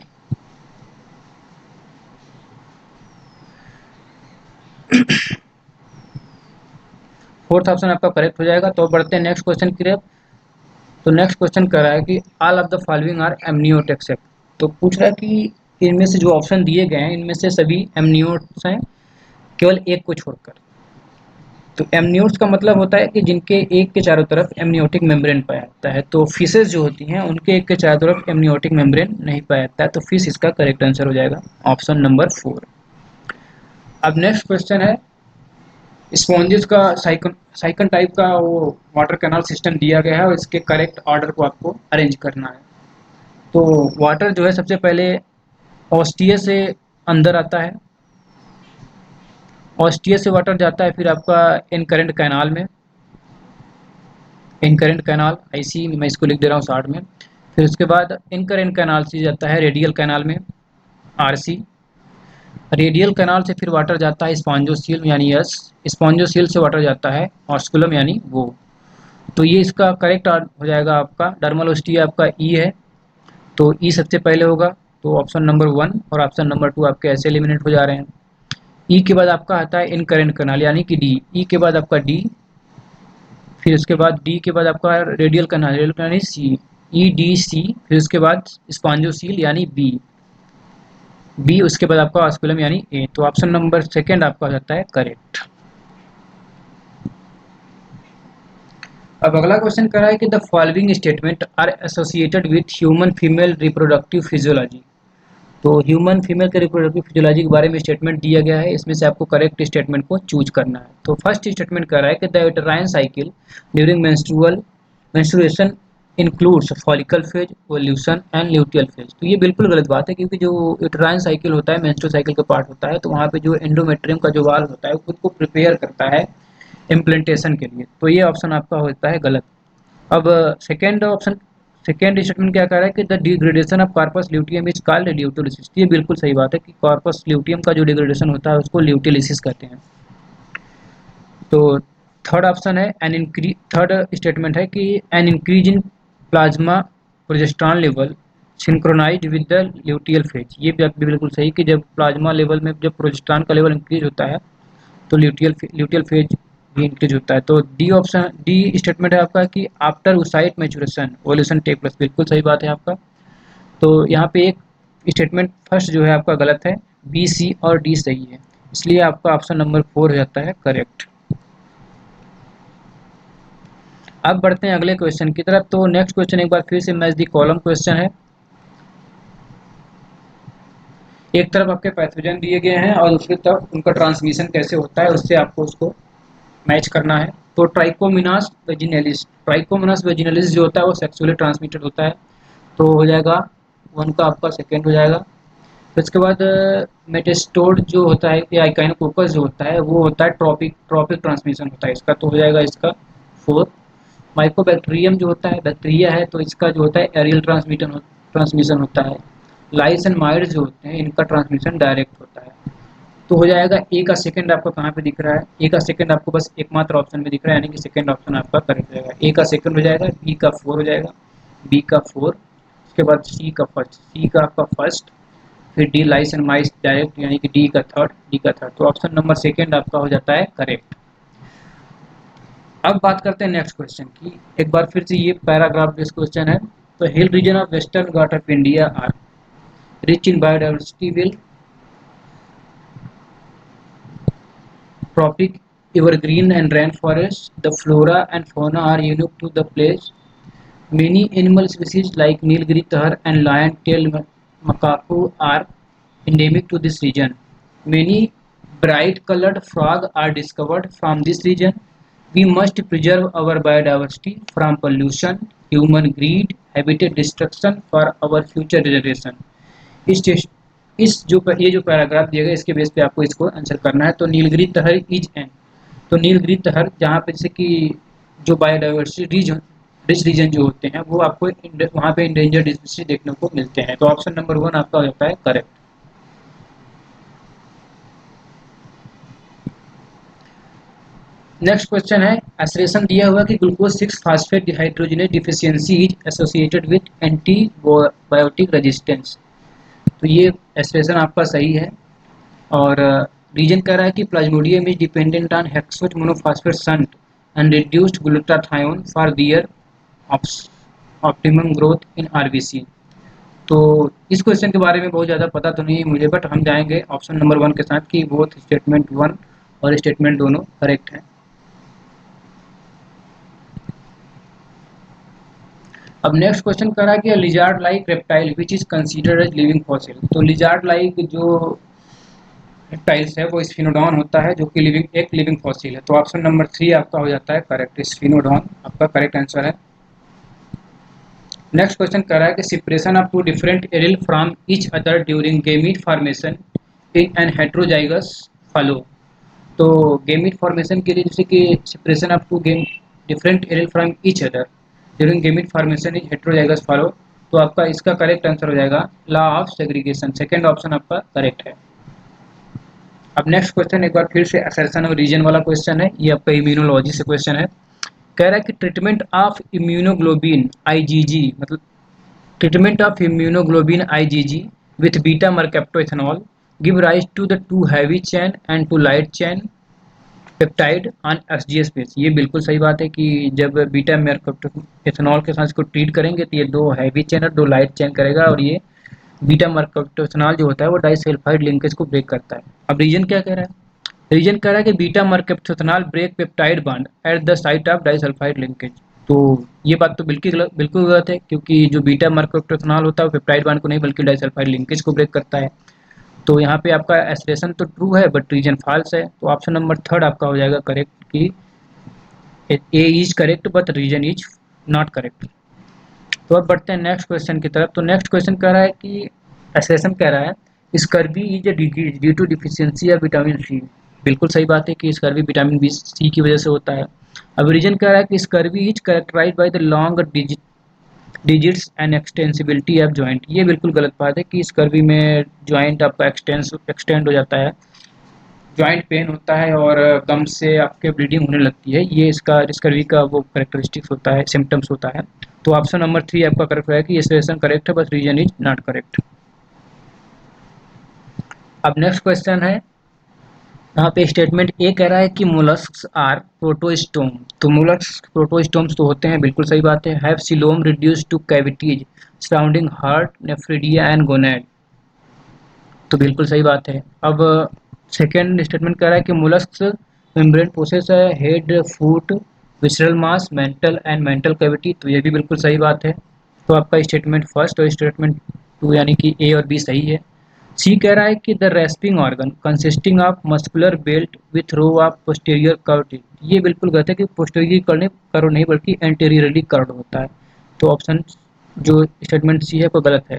फोर्थ ऑप्शन आपका करेक्ट हो जाएगा। तो बढ़ते हैं नेक्स्ट क्वेश्चन की तरफ। तो नेक्स्ट क्वेश्चन कर रहा है कि all of the following are amniotics. तो पूछ रहा है कि इनमें से जो ऑप्शन दिए गए हैं इनमें से सभी एमनियोट्स हैं केवल एक को छोड़कर। तो एमनियोट्स का मतलब होता है कि जिनके एक के चारों तरफ एमनियोटिक मेम्ब्रेन पाया जाता है। तो फिशेस जो होती हैं उनके एक के चारों तरफ एमनियोटिक मेम्ब्रेन नहीं पाया जाता है। तो फिश इसका करेक्ट आंसर हो जाएगा ऑप्शन नंबर 4। अब नेक्स्ट क्वेश्चन है, स्पॉन्जेस का साइकन टाइप का वो वाटर कैनाल सिस्टम दिया गया है और इसके करेक्ट ऑर्डर को आपको अरेंज करना है। तो वाटर जो है सबसे पहले ऑस्टिया से अंदर आता है, ऑस्टिया से वाटर जाता है फिर आपका इनकरेंट कैनाल में, इनकरेंट कैनाल आईसी मैं इसको लिख दे रहा हूँ शॉर्ट में। फिर उसके बाद इनकरेंट कैनाल से जाता है रेडियल कैनाल में आरसी, रेडियल कैनाल से फिर वाटर जाता है स्पॉन्जोसील यानी एस, स्पॉन्जोसील से वाटर जाता है ऑस्कुलम यानी वो। तो ये इसका करेक्ट हो जाएगा आपका डर्मल ओस्टिया आपका ई है। तो ई सबसे पहले होगा। तो ऑप्शन नंबर 1 और ऑप्शन नंबर 2 आपके ऐसे एलिमिनेट हो जा रहे हैं। ई के बाद आपका आता है इनकरेंट कैनाल यानी कि डी, ई के बाद आपका डी, फिर उसके बाद डी के बाद आपका रेडियल कैनाल, रेडियल कैनाल सी, ई डी सी, फिर उसके बाद स्पॉन्जोसील यानी बी, बी उसके बाद आपका ऑस्कुलम यानी ए। तो ऑप्शन नंबर सेकेंड आपका हो जाता है करेक्ट। अब अगला क्वेश्चन कर रहा है कि the following statement are associated with human female reproductive physiology. तो ह्यूमन फीमेल के रिप्रोडक्टिव फिजियोलॉजी के बारे में स्टेटमेंट दिया गया है, इसमें से आपको करेक्ट स्टेटमेंट को चूज करना है। तो फर्स्ट स्टेटमेंट कर रहा है कि the uterine cycle during menstruation includes follicle phase, ovulation and luteal phase. तो ये बिल्कुल गलत बात है क्योंकि जो यूटेराइन साइकिल होता है मेंस्ट्रुअल साइकिल का पार्ट होता है, तो वहाँ पे जो एंडोमेट्रियम का जो वाल होता है वो खुद को प्रिपेयर करता है इम्प्लांटेशन के लिए। तो ये ऑप्शन आपका होता है गलत। अब सेकेंड ऑप्शन, सेकेंड स्टेटमेंट क्या कह रहा है कि the degradation of corpus luteum is called luteolysis. ये बिल्कुल सही बात है कि कार्पस ल्यूटियम का जो डिग्रेडेशन होता है उसको ल्यूटियोलिसिस कहते हैं। तो थर्ड ऑप्शन है थर्ड स्टेटमेंट है कि an increase in plasma progesterone level synchronised with the luteal phase. ये भी बिल्कुल सही कि जब प्लाज्मा लेवल में जब प्रोजेस्टेरॉन का लेवल इंक्रीज होता है तो ल्यूटियल फेज भी इंक्रीज होता है। तो डी ऑप्शन, डी स्टेटमेंट है आपका कि after oocyte maturation ovulation take place. बिल्कुल सही बात है आपका। तो यहाँ पे एक स्टेटमेंट फर्स्ट जो है आपका गलत है, बी सी और डी सही है, इसलिए आपका ऑप्शन नंबर 4 हो जाता है करेक्ट। अब बढ़ते हैं अगले क्वेश्चन की तरफ। तो नेक्स्ट क्वेश्चन एक बार फिर से मैच दी कॉलम क्वेश्चन है। एक तरफ आपके पैथोजन दिए गए हैं और दूसरी तरफ उनका ट्रांसमिशन कैसे होता है उससे आपको उसको मैच करना है। तो ट्राइकोमोनास वेजिनलिस, ट्राइकोमोनास वेजिनलिस जो होता है वो सेक्सुअली ट्रांसमिटेड होता है। तो हो जाएगा 1 का आपका सेकेंड हो जाएगा। फिर उसके बाद मेटेस्टोड जो होता है या इकाइनोकोकस जो होता है वो होता है ट्रॉपिक ट्रांसमिशन होता है इसका। तो हो जाएगा इसका 4। माइकोबैक्टीरियम जो होता है बैक्टीरिया है तो इसका जो होता है एरियल ट्रांसमिशन होता है। लाइस एंड माइड्स जो होते हैं इनका ट्रांसमिशन डायरेक्ट होता है। तो हो जाएगा ए का सेकंड आपको कहाँ पे दिख रहा है, ए का सेकंड आपको बस एकमात्र ऑप्शन में दिख रहा है यानी कि सेकंड ऑप्शन आपका करेक्ट रहेगा। ए का सेकंड हो जाएगा, बी का 4 हो जाएगा, बी का 4, उसके बाद सी का फर्स्ट, सी का आपका फर्स्ट, फिर D lice and mice direct यानी कि डी का थर्ड, डी का थर्ड। तो ऑप्शन नंबर सेकंड आपका हो जाता है करेक्ट। अब बात करते हैं नेक्स्ट क्वेश्चन की। एक बार फिर से ये पैराग्राफ बेस्ड क्वेश्चन है। तो hill region of western Ghat of India are rich in biodiversity will tropic evergreen and rainforest. The flora and fauna are unique to the place. Many animal species like Nilgiri tahr and lion-tailed macaque are endemic to this region. Many bright-colored frogs are discovered from this region. We must preserve our biodiversity from pollution, human greed, habitat destruction for our future generation. इस जो ये जो paragraph दिया गया इसके base पे आपको इसको आंसर करना है। तो नीलगिरी तहर इज एन, तो नीलगिरी तहर जहाँ पे जैसे कि जो बायोडाइवर्सिटी रीजन रिच रीजन जो होते हैं वो आपको वहाँ पे इंडेंजर्ड स्पीशीज देखने को मिलते हैं। तो ऑप्शन नंबर 1 आपका हो जाता है करेक्ट। नेक्स्ट क्वेश्चन है, एस्पिरेशन दिया हुआ कि glucose 6 phosphate dehydrogenase deficiency is associated with antibiotic resistance. तो ये एस्पिरेशन आपका सही है और रीजन कह रहा है कि Plasmodium is dependent on hexose monophosphate shunt and reduced glutathione for their optimum growth in RBC. तो इस क्वेश्चन के बारे में बहुत ज़्यादा पता तो नहीं है मुझे, बट हम जाएंगे ऑप्शन नंबर 1 के साथ कि बोथ स्टेटमेंट 1 और स्टेटमेंट दोनों करेक्ट हैं। अब नेक्स्ट क्वेश्चन कर रहा है कि lizard like reptile which is considered as living fossil. तो लिजार्ड लाइक जो रेप्टाइल्स है वो स्फिनोडॉन होता है, जो कि एक लिविंग फॉसिल है। तो ऑप्शन नंबर 3 आपका हो जाता है करेक्ट, स्फिनोडॉन आपका करेक्ट आंसर है। नेक्स्ट क्वेश्चन कर रहा है कि separation of two different allele from each other during gamete formation in an heterozygous follow. तो गेमीट फॉर्मेशन के लिए जैसे कि separation of two game different allele from each other during gamete formation is heterozygous follow. तो आपका इसका correct answer हो जाएगा law of segregation, second option आपका करेक्ट है। अब नेक्स्ट क्वेश्चन एक बार फिर से असर्शन और रीजन वाला क्वेश्चन है, ये आपका इम्यूनोलॉजी से क्वेश्चन है। कह रहा है कि ट्रीटमेंट ऑफ इम्यूनोग्लोबिन आईजीजी, मतलब treatment of immunoglobin IgG with beta mercaptoethanol give rise to the two heavy chain and two light chain peptide on SGS base. ये बिल्कुल सही बात है कि जब बीटा मरकैप्टोएथेनॉल के साथ इसको ट्रीट करेंगे तो ये दो हैवी चेन और दो लाइट चेन करेगा, और ये बीटा मरकैप्टोएथेनॉल जो होता है वो डाइसल्फाइड लिंकेज को ब्रेक करता है। अब रीजन क्या कह रहा है? रीजन कह रहा है कि beta mercaptoethanol break peptide bond at the site of disulphide linkage. तो ये बात तो बिल्कुल गलत है, क्योंकि जो बीटा मरकैप्टोएथेनॉल होता है वो पेप्टाइड बॉन्ड को नहीं बल्कि डाइसल्फाइड लिंकेज को ब्रेक करता है। तो यहाँ पे आपका एसरेशन तो ट्रू है बट रीजन फॉल्स है। तो ऑप्शन नंबर 3 आपका हो जाएगा करेक्ट कि A is correct but reason is not correct. तो अब बढ़ते हैं नेक्स्ट क्वेश्चन की तरफ। तो नेक्स्ट क्वेश्चन कह रहा है कि एसेशन कह रहा है scurvy is a disease due to deficiency of vitamin C. बिल्कुल सही बात है कि स्कर्वी विटामिन बी सी की वजह से होता है। अब रीजन कह रहा है कि scurvy is characterise by the long digits and extensibility of joint. ये बिल्कुल गलत बात है कि स्कर्वी में जॉइंट आपका एक्सटेंड हो जाता है, जॉइंट पेन होता है और गम से आपके ब्लीडिंग होने लगती है। ये इसका स्कर्वी का वो करेक्टरिस्टिक्स होता है, सिम्टम्स होता है। तो ऑप्शन नंबर 3 आपका करेक्ट है कि ये सजेशन करेक्ट है बस रीजन इज नॉट करेक्ट। अब नेक्स्ट क्वेश्चन है, यहाँ पे स्टेटमेंट ए कह रहा है कि मोलस्क्स आर प्रोटोस्टोम। तो मोलस्क प्रोटोस्टोम्स तो होते हैं, बिल्कुल सही बात है। Have coelom reduce to cavities surrounding heart nephridia and gonad. तो बिल्कुल सही बात है। अब सेकेंड स्टेटमेंट कह रहा है कि मोलस्क्स मेम्ब्रेन पोसेस है head foot visceral mass mental and mantle cavity. तो ये भी बिल्कुल सही बात है। तो आपका स्टेटमेंट फर्स्ट और स्टेटमेंट 2 यानी कि ए और बी सही है। सी कह रहा है कि the rasping organ consisting of muscular belt with row of posterior curve. ये बिल्कुल गलत है कि पोस्टीरियर कर्व नहीं बल्कि एंटीरियरली कर्व होता है। तो ऑप्शन जो स्टेटमेंट सी है वो गलत है।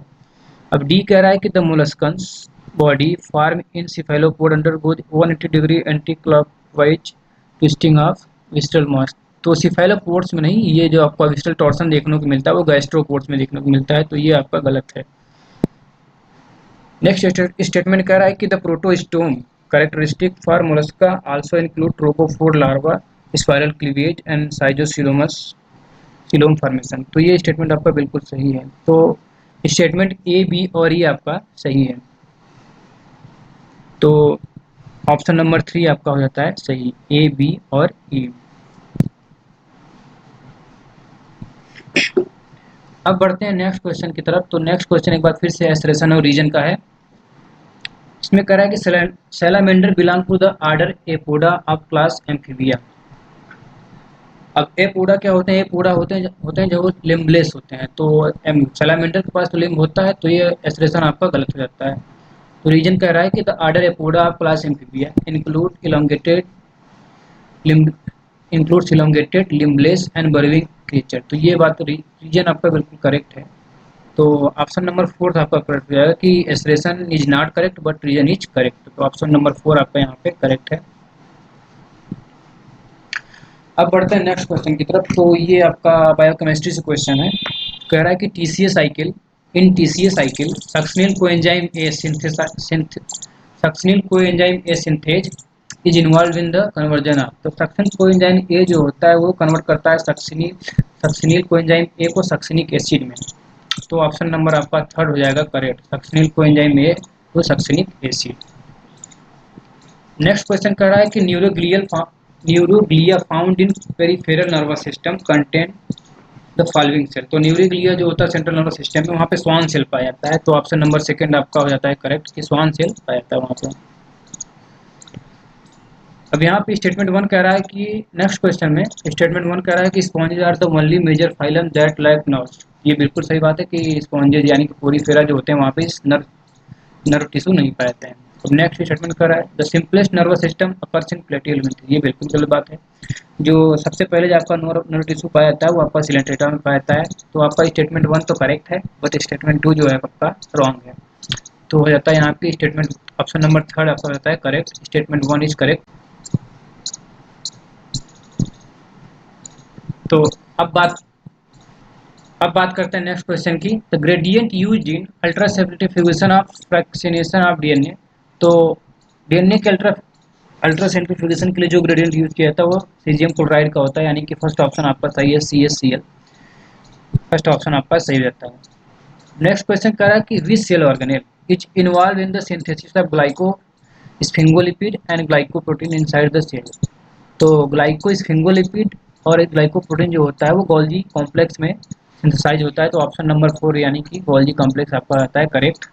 अब डी कह रहा है कि the molluscans body form in cephalopod undergoes 180 degree anti clockwise twisting of visceral mass. तो सिफेलोपोड्स में नहीं, ये जो आपको विस्टल टॉर्सन देखने को मिलता है वो गैस्ट्रोपोड्स में देखने को मिलता है। तो ये आपका गलत है। नेक्स्ट स्टेटमेंट कह रहा है कि the protostome characteristic for mollusca also include trochophore larva spiral cleavage and साइजोसिलोमस सिलोम फॉर्मेशन। तो ये स्टेटमेंट आपका बिल्कुल सही है। तो स्टेटमेंट ए बी और ई आपका सही है। तो ऑप्शन नंबर 3 आपका हो जाता है सही, ए बी और ई। अब बढ़ते हैं नेक्स्ट क्वेश्चन की तरफ। तो नेक्स्ट क्वेश्चन एक बार फिर से एस्ट्रेशन और रीजन का है। इसमें कह रहा है कि salamander belong to the order apoda of class amphibia. अब एपोडा क्या होते हैं? एपोडा होते हैं जो लिम्बलेस होते हैं। तो सैलामेंडर के पास तो लिम्ब होता है, तो ये एस्ट्रेशन आपका गलत हो जाता है। तो रीजन कह रहा है कि the order apoda of class amphibia limb includes elongated limbless and burrowing creature. तो ये बात रीजन आपका बिल्कुल करेक्ट है। तो ऑप्शन नंबर 4 आपका करेक्ट हो जाएगा कि assertion is not correct but reason is correct. तो ऑप्शन नंबर 4 आपका यहाँ पे करेक्ट है। अब बढ़ते हैं नेक्स्ट क्वेश्चन की तरफ। तो ये आपका बायोकेमिस्ट्री से क्वेश्चन है। कह रहा है कि TCA cycle in TCA cycle succinyl coenzyme A succinyl coenzyme A synthase is involve in the conversion of. तो सक्सिनिल कोएंजाइम ए जो होता है वो कन्वर्ट करता है सक्सिनिल कोएंजाइम ए को सक्सिनिक एसिड में। तो ऑप्शन नंबर आपका 3 हो जाएगा करेक्ट, सक्सिनिल कोएंजाइम ए तो सक्सिनिक एसिड। नेक्स्ट क्वेश्चन कर रहा है कि neuroglia found in peripheral nervous system contain the following cell. तो न्यूरोग्लिया जो होता है सेंट्रल नर्वस सिस्टम में, वहाँ पे स्वान सेल पाया जाता है। तो ऑप्शन नंबर सेकंड आपका हो जाता है करेक्ट कि स्वान सेल पाया जाता है वहाँ पे। अब यहाँ पे स्टेटमेंट वन कह रहा है कि नेक्स्ट क्वेश्चन में स्टेटमेंट वन कह रहा है कि sponges are the only major phylum that lack nerves. ये बिल्कुल सही बात है कि स्पॉन्जेज यानी कि पोरीफेरा जो होते हैं वहाँ पे नर्व टिश्यू नहीं पाए जाते हैं। अब नेक्स्ट स्टेटमेंट कर रहा है the simplest nervous system appears in platy element. ये बिल्कुल गलत बात है। जो सबसे पहले जो आपका नर्व टिश्यू पाया जाता है वो आपका सिलेंट्रेटा में पाया जाता है। तो आपका स्टेटमेंट वन तो करेक्ट है, बट स्टेटमेंट टू जो है आपका रॉन्ग है। तो हो जाता है यहाँ पे स्टेटमेंट ऑप्शन नंबर थर्ड आपका होता है correct, statement one is correct. तो अब बात करते हैं नेक्स्ट क्वेश्चन की। The gradient used in ultra centrifugation of fractionation of DNA. तो डीएनए के अल्ट्रा सेंट्रीफ्यूगेशन के लिए जो ग्रेडियंट यूज किया था वो सीजियम क्लोराइड का होता है, यानी कि फर्स्ट ऑप्शन आपका सही है CaCl। फर्स्ट ऑप्शन आपका सही रहता है। नेक्स्ट क्वेश्चन कह रहा है कि which cell organelle is involve in the synthesis of glyco sphingolipid and glycoprotein inside the cell. तो ग्लाइको स्फिंगोलिपिड और एक ग्लाइकोप्रोटीन जो होता है वो गोल्गी कॉम्प्लेक्स में सिंथेसाइज होता है। तो ऑप्शन नंबर फोर यानी कि गोल्गी कॉम्प्लेक्स आपका रहता है करेक्ट।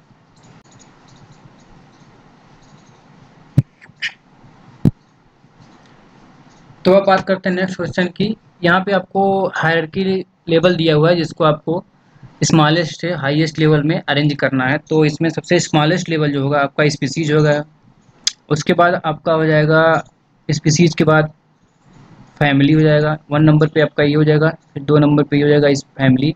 तो अब बात करते हैं नेक्स्ट क्वेश्चन की। यहाँ पे आपको हायरार्की लेवल दिया हुआ है जिसको आपको स्मॉलेस्ट से हाईएस्ट लेवल में अरेंज करना है। तो इसमें सबसे स्मॉलेस्ट लेवल जो होगा आपका स्पीसीज होगा, उसके बाद आपका हो जाएगा स्पीसीज के बाद फैमिली हो जाएगा, वन नंबर पे आपका ये हो जाएगा, फिर दो नंबर पे ये हो जाएगा इस फैमिली।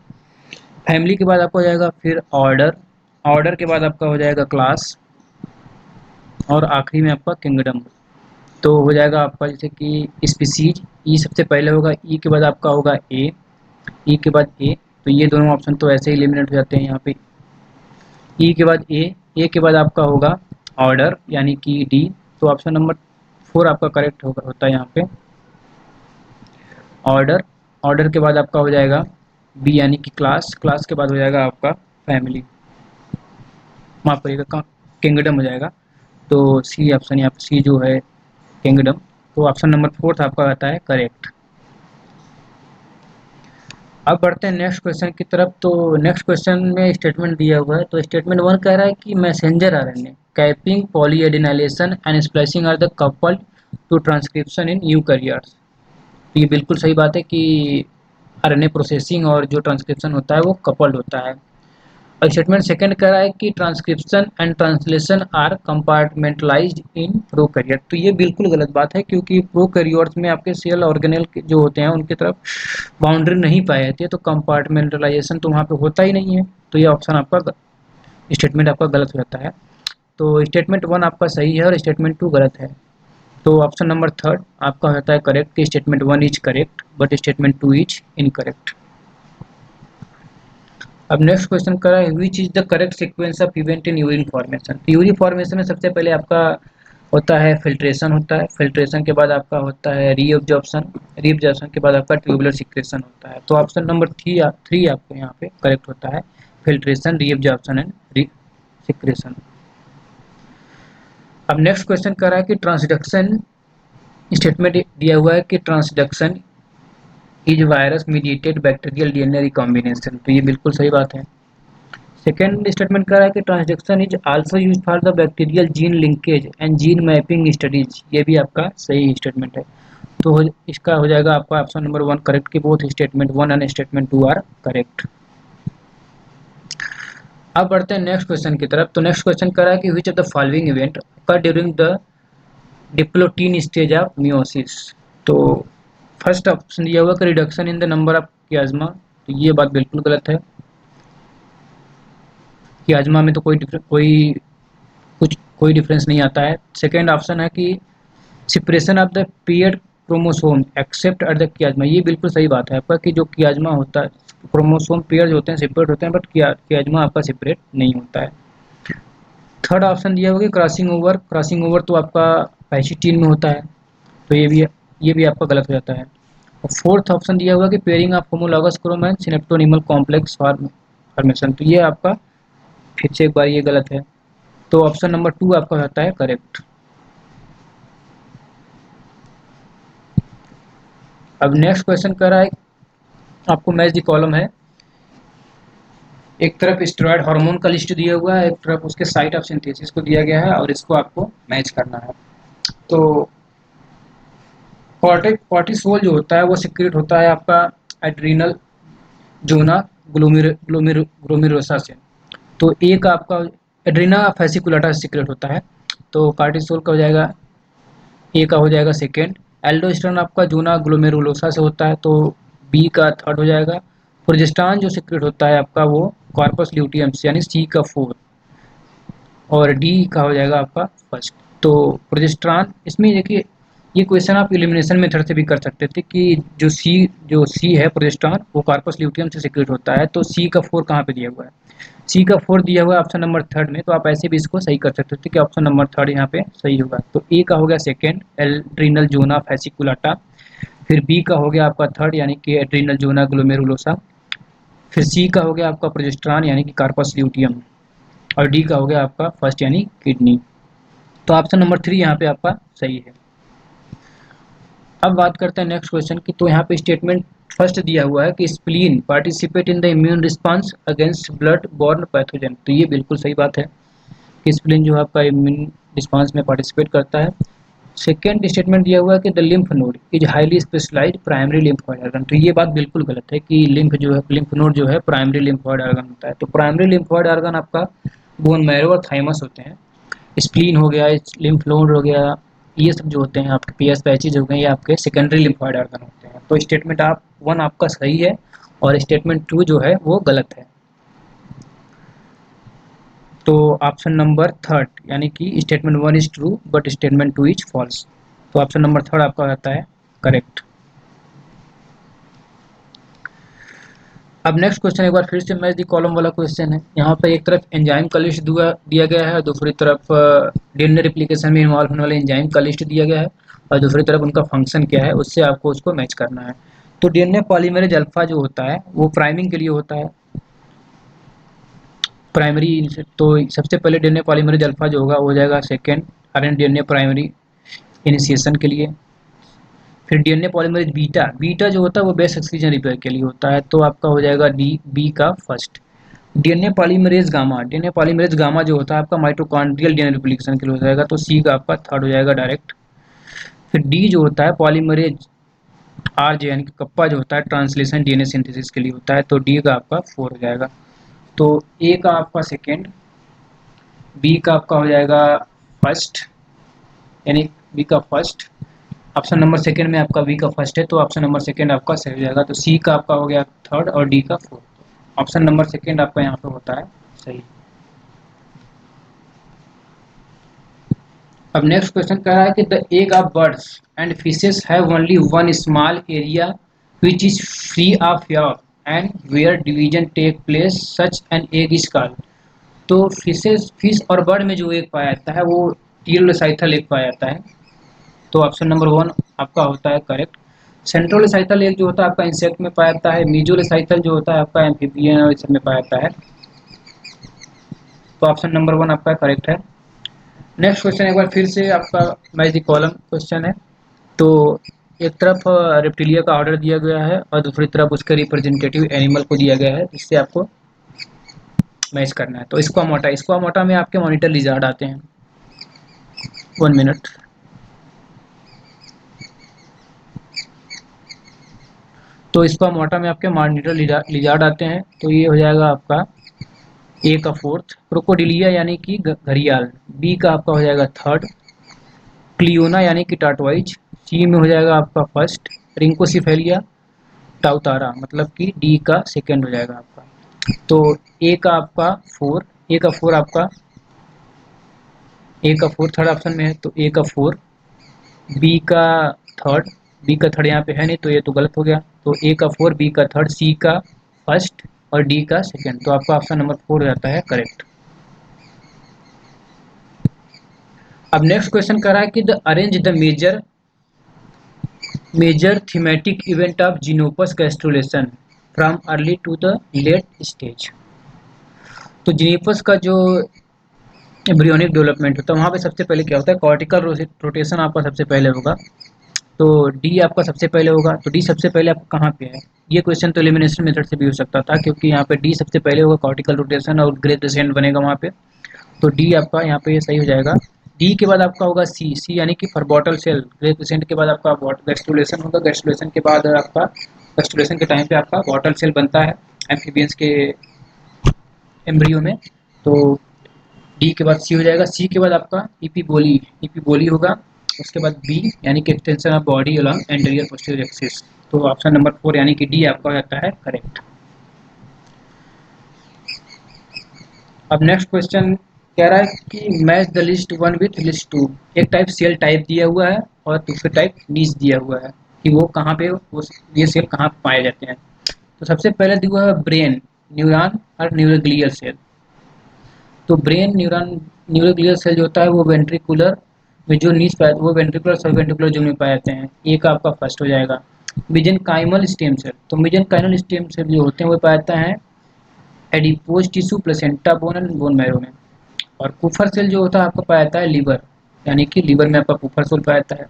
फैमिली के बाद आपका हो जाएगा फिर ऑर्डर, ऑर्डर के बाद आपका हो जाएगा क्लास, और आखिरी में आपका किंगडम। तो हो जाएगा आपका जैसे कि स्पीसीज ई सबसे पहले होगा, ई के बाद आपका होगा ए, ई के बाद ए। तो ये दोनों ऑप्शन तो ऐसे ही एलिमिनेट हो जाते हैं यहाँ पे। ई के बाद ए के बाद आपका होगा ऑर्डर यानी कि डी। तो ऑप्शन नंबर फोर आपका करेक्ट होता है यहाँ पे ऑर्डर। ऑर्डर के बाद आपका हो जाएगा बी यानी कि क्लास, क्लास के बाद हो जाएगा आपका फैमिली, माफ करिएगा किंगडम हो जाएगा। तो सी ऑप्शन यहाँ पे सी जो है किंगडम। तो ऑप्शन नंबर फोर्थ आपका आता है करेक्ट। अब बढ़ते हैं नेक्स्ट क्वेश्चन की तरफ। तो नेक्स्ट क्वेश्चन में स्टेटमेंट दिया हुआ है। तो स्टेटमेंट वन कह रहा है कि messenger RNA capping polyadenylation and splicing are the coupled to transcription in eukaryotes. तो ये बिल्कुल सही बात है कि आरएनए प्रोसेसिंग और जो ट्रांसक्रिप्शन होता है वो कपल्ड होता है। और स्टेटमेंट सेकंड कह रहा है कि transcription and translation are compartmentalised in prokaryote. तो ये बिल्कुल गलत बात है, क्योंकि प्रोकैरियोट्स में आपके सेल ऑर्गेनेल जो होते हैं उनकी तरफ बाउंड्री नहीं पाई जाती है, तो कंपार्टमेंटलाइजेशन तो वहाँ पे होता ही नहीं है। तो ये ऑप्शन आपका स्टेटमेंट आपका गलत हो जाता है। तो स्टेटमेंट वन आपका सही है और स्टेटमेंट टू गलत है। तो ऑप्शन नंबर थर्ड आपका होता है करेक्ट कि statement one is correct but statement two is incorrect. अब नेक्स्ट क्वेश्चन कर रहा है which is the correct sequence of event in urine formation. तो यूरिन फॉर्मेशन में सबसे पहले आपका होता है फिल्ट्रेशन होता है, फिल्ट्रेशन के बाद आपका होता है रीअब्जॉर्प्शन, रीअब्जॉर्प्शन के बाद आपका ट्यूबुलर सिक्रेशन होता है। तो ऑप्शन नंबर थ्री आपको यहाँ पे करेक्ट होता है फिल्ट्रेशन, रीअब्जॉर्प्शन एंड सिक्रेशन। अब नेक्स्ट क्वेश्चन कर रहा है कि ट्रांसडक्शन स्टेटमेंट दिया हुआ है कि transduction is virus mediated bacterial DNA recombination. तो ये बिल्कुल सही बात है। सेकेंड स्टेटमेंट कर रहा है कि transduction is also use for the bacterial gene linkage and gene mapping studies. ये भी आपका सही स्टेटमेंट है। तो इसका हो जाएगा आपका ऑप्शन नंबर वन करेक्ट कि both statement one and statement two are correct. अब बढ़ते हैं नेक्स्ट क्वेश्चन की तरफ। तो नेक्स्ट क्वेश्चन कर रहा है कि which of the following event occur during the diplotene stage of meiosis. तो फर्स्ट ऑप्शन दिया हुआ कि reduction in the number of chiasma. तो ये बात बिल्कुल गलत है, कियाज्मा में तो कोई डिफरेंस नहीं आता है। सेकेंड ऑप्शन है कि separation of the paired chromosome except at the chiasma. ये बिल्कुल सही बात है आपका कि जो कियाज्मा होता है क्रोमोसोम पेयर होते हैं सेपरेट होते हैं, बट कियाज्मा आपका सेपरेट नहीं होता है। थर्ड ऑप्शन दिया हुआ कि क्रॉसिंग ओवर, क्रॉसिंग ओवर तो आपका पैसिटीन में होता है। तो ये भी आपका गलत हो जाता है। और फोर्थ ऑप्शन दिया हुआ कि pairing of homologous Chrome and synaptonemal complex formation. तो ये आपका फिर से एक बार ये गलत है। तो ऑप्शन नंबर टू आपका होता है करेक्ट। अब नेक्स्ट क्वेश्चन कर रहा है आपको मैच द कॉलम है, एक तरफ स्टेरॉयड हार्मोन का लिस्ट दिया हुआ है, एक तरफ उसके साइट ऑफ सिंथेसिस को दिया गया है और इसको आपको मैच करना है। तो कॉर्टिसोल जो होता है वो सिक्रेट होता है आपका एड्रीनल जोना ग्लोमेरुलोसा से। तो एक आपका एड्रीना फेसिकुलाटा सिक्रेट होता है, तो कॉर्टिसोल का हो जाएगा ए का हो जाएगा सेकेंड। एल्डोस्टेरोन आपका जूना ग्लोमेरुलोसा से होता है, तो बी का थर्ड हो जाएगा। प्रोजेस्टेरॉन जो सीक्रेट होता है आपका वो कॉर्पस ल्यूटियम से यानी सी का फोर्थ, और डी का हो जाएगा आपका फर्स्ट। तो प्रोजेस्टेरॉन इसमें देखिए, ये क्वेश्चन आप एलिमिनेशन मेथड से भी कर सकते थे कि जो सी है प्रोजेस्टेरॉन वो कॉर्पस ल्यूटियम से सीक्रेट होता है, तो सी का फोर कहाँ पे दिया हुआ है, सी का फोर दिया हुआ है ऑप्शन नंबर थर्ड में, तो आप ऐसे भी इसको सही कर सकते थे कि ऑप्शन नंबर थर्ड यहाँ पे सही होगा। तो ए का हो गया सेकेंड एड्रीनल जोना फेसिकुलाटा, फिर बी का हो गया आपका थर्ड यानी कि एड्रीनल जोना ग्लोमेरुलोसा, फिर सी का हो गया आपका प्रोजेस्टेरॉन यानी कि कार्पस ल्यूटियम, और डी का हो गया आपका फर्स्ट यानी किडनी। तो ऑप्शन नंबर थ्री यहाँ पे आपका सही है। अब बात करते हैं नेक्स्ट क्वेश्चन की। तो यहाँ पे स्टेटमेंट फर्स्ट दिया हुआ है कि spleen participate in the immune response against blood born pathogen. तो ये बिल्कुल सही बात है कि स्प्लीन जो है आपका इम्यून रिस्पांस में पार्टिसिपेट करता है। सेकेंड स्टेटमेंट दिया हुआ है कि the lymph node is highly specialised primary lymphoid organ. तो ये बात बिल्कुल गलत है कि लिम्फ नोड जो है प्राइमरी लिम्फोइड ऑर्गन होता है। तो प्राइमरी लिम्फोइड ऑर्गन आपका बोन मैरो और थाइमस होते हैं। स्प्लीन हो गया, लिम्फ नोड हो गया, ये सब जो होते हैं आपके पीएस पैचेज हो गए, ये आपके सेकेंडरी लिम्फोइड ऑर्गन होते हैं। तो स्टेटमेंट आप वन आपका सही है और स्टेटमेंट टू जो है वो गलत है। तो ऑप्शन नंबर थर्ड यानी कि statement one is true but statement two is false. तो ऑप्शन नंबर थर्ड आपका रहता है करेक्ट। अब नेक्स्ट क्वेश्चन एक बार फिर से मैच दी कॉलम वाला क्वेश्चन है। यहाँ पे एक तरफ एंजाइम का लिस्ट दिया गया है, दूसरी तरफ डीएनए रिप्लिकेशन में इन्वॉल्व होने वाले एंजाइम का लिस्ट दिया गया है, और दूसरी तरफ उनका फंक्शन क्या है उससे आपको उसको मैच करना है। तो डीएनए पॉलीमरेज अल्फा जो होता है वो प्राइमिंग के लिए होता है, प्राइमरी। तो सबसे पहले डीएनए पॉलीमरेज अल्फा जो होगा वो हो जाएगा second RNA DNA primary initiation के लिए। फिर डीएनए पॉलीमरेज बीटा, बीटा जो होता है वो बेस एक्सक्रीजन रिपेयर के लिए होता है, तो आपका हो जाएगा डी बी का first. DNA polymerase gamma, DNA polymerase gamma जो होता है आपका माइटोकॉन्ड्रियल डीएनए रिप्लिकेशन के लिए हो जाएगा, तो सी का आपका थर्ड हो जाएगा डायरेक्ट। फिर डी जो होता है पॉलीमरेज आर जे यानी कि कप्पा जो होता है ट्रांसलेशन डीएनए सिंथेसिस के लिए होता है, तो डी का आपका फोर हो जाएगा। तो ए का आपका सेकेंड, बी का आपका हो जाएगा फर्स्ट यानी बी का फर्स्ट। ऑप्शन नंबर सेकेंड में आपका बी का फर्स्ट है, तो ऑप्शन नंबर सेकेंड आपका सही हो जाएगा। तो सी का आपका हो गया थर्ड और डी का फोर्थ। ऑप्शन नंबर सेकेंड आपका यहाँ पे होता है सही। अब नेक्स्ट क्वेश्चन कह रहा है कि the egg of birds and fishes have only one small area which is free of air and where division take place such an egg is called. तो फिश और बर्ड में जो एग पाया जाता है वो टीरोसाइथल एग पाया जाता है, तो ऑप्शन नंबर वन आपका होता है करेक्ट। सेंट्रोलोसाइथल एग जो होता है आपका इंसेक्ट में पाया जाता है, मीजोलोसाइथल जो होता है आपका एम्फीबियन और इसमें पाया जाता है, तो ऑप्शन नंबर वन आपका करेक्ट है। नेक्स्ट क्वेश्चन एक बार फिर से आपका मैच द कॉलम क्वेश्चन है। तो एक तरफ रेप्टिलिया का ऑर्डर दिया गया है और दूसरी तरफ उसके रिप्रेजेंटेटिव एनिमल को दिया गया है, जिससे आपको मैच करना है। तो स्क्वामोटा में आपके मॉनिटर लिजार्ड आते हैं। 1 मिनट। तो स्क्वामोटा में आपके मॉनिटर लिजार्ड आते हैं, तो ये हो जाएगा आपका ए का फोर्थ। क्रोकोडिलिया यानी कि घड़ियाल, बी का आपका हो जाएगा थर्ड। क्लियोना यानी कि टाटवाइज, सी में हो जाएगा आपका फर्स्ट। रिंकोसिफेलिया टाउतारा मतलब कि डी का सेकेंड हो जाएगा आपका। तो ए का आपका फोर, ए का फोर आपका ए का फोर थर्ड ऑप्शन में है, तो ए का फोर। बी का थर्ड, बी का थर्ड यहाँ पे है नहीं तो ये तो गलत हो गया। तो ए का फोर, बी का थर्ड, सी का फर्स्ट और डी का सेकेंड, तो आपका ऑप्शन नंबर फोर हो जाता है करेक्ट। अब नेक्स्ट क्वेश्चन कर रहा है कि the arrange the major thematic event of Xenopus gastrulation from early to the late stage. तो जीनोपस का जो एम्ब्रियोनिक डेवलपमेंट होता है वहाँ पे सबसे पहले क्या होता है, कॉर्टिकल रोटेशन आपका सबसे पहले होगा। तो डी आपका सबसे पहले होगा। तो डी सबसे पहले आपका कहाँ पे है? ये क्वेश्चन तो एलिमिनेशन मेथड से भी हो सकता था, क्योंकि यहाँ पे डी सबसे पहले होगा, कॉर्टिकल रोटेशन और ग्रेड डिसेंट बनेगा वहाँ पे। तो डी आपका यहाँ पे सही हो जाएगा। डी के बाद आपका होगा सी, सी यानी कि for bottle cell. Grade descent के बाद आपका गैस्ट्रुलेशन होगा, गैस्ट्रुलेशन के बाद आपका गैस्ट्रुलेशन के टाइम पे आपका बॉटल सेल बनता है एम्फीबियंस के एम्ब्रियो में। तो डी के बाद सी हो जाएगा। सी के बाद आपका इपीबोली, इपीबोली होगा। उसके बाद बी यानी कि extension of body along anterior posterior axis. तो ऑप्शन नंबर 4 यानी कि डी आपका हो जाता है करेक्ट। अब नेक्स्ट क्वेश्चन कह रहा है कि match the list 1 with list 2। एक टाइप सेल टाइप दिया हुआ है और दूसरे टाइप नीच दिया हुआ है कि वो कहाँ पे वो ये सेल कहाँ पे पाए जाते हैं। तो सबसे पहले दिया हुआ है ब्रेन, न्यूरॉन और न्यूरोग्लियल सेल। तो ब्रेन, न्यूरॉन, न्यूरोग्लियल सेल जो होता है वो वेंट्रिकुलर में जो नीच पाया, वो वेंट्रिकुलर सब वेंट्रिकुलर जो में पाए जाते हैं। ये का आपका फर्स्ट हो जाएगा। मिजेनकाइमल स्टेम सेल, तो मिजेनकाइमल स्टेम सेल जो होते हैं वो पाए जाते हैं adipose tissue, placenta, bone and bone marrow में। और कुफर सेल जो होता है आपको पाया जाता है लीवर, यानी कि लीवर में आपका कुफर सेल पाया जाता है।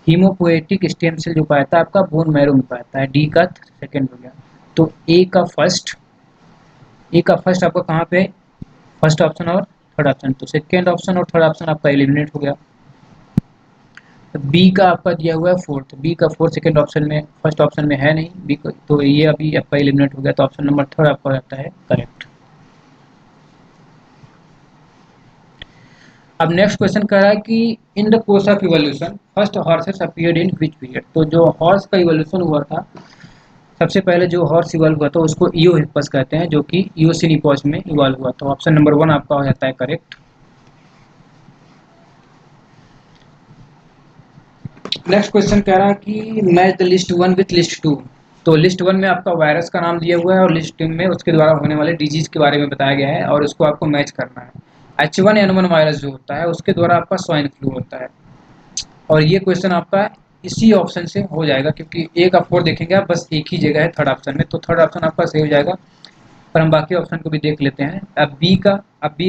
हीमोपोएटिक स्टेम सेल जो पाया जाता है आपका बोन मैरो में पाया जाता है। डी का सेकंड हो गया। तो ए का फर्स्ट आपका कहाँ पे, फर्स्ट ऑप्शन और थर्ड ऑप्शन। तो सेकंड ऑप्शन और थर्ड ऑप्शन आपका एलिमिनेट हो गया। बी का आपका दिया हुआ है फोर्थ, बी का फोर्थ सेकंड ऑप्शन में, फर्स्ट ऑप्शन में है नहीं बी को, तो ये अभी आपका एलिमिनेट हो गया। तो ऑप्शन नंबर थर्ड आपका हो जाता है करेक्ट। अब नेक्स्ट क्वेश्चन कह रहा है कि in the course of evolution first horses appeared in which period. तो जो हॉर्स का इवोल्यूशन हुआ था, सबसे पहले जो हॉर्स इवॉल्व हुआ था उसको ईओहिप्पस कहते हैं, जो कि ईओसिन इपॉच में इवॉल्व हुआ था। ऑप्शन नंबर 1 आपका हो जाता है करेक्ट। नेक्स्ट क्वेश्चन कह रहा है कि match the list 1 with list 2। तो लिस्ट 1 में आपका वायरस का नाम दिया हुआ है और लिस्ट 2 में उसके द्वारा होने वाले डिजीज के बारे में बताया गया है और उसको आपको मैच करना है। H1N1 वायरस जो होता है उसके द्वारा आपका स्वाइन फ्लू होता है। और ये क्वेश्चन आपका इसी ऑप्शन से हो जाएगा, क्योंकि ए का 4 देखेंगे आप, बस एक ही जगह है थर्ड ऑप्शन में, तो थर्ड ऑप्शन आपका सही हो जाएगा। पर हम बाकी ऑप्शन को भी देख लेते हैं। अब बी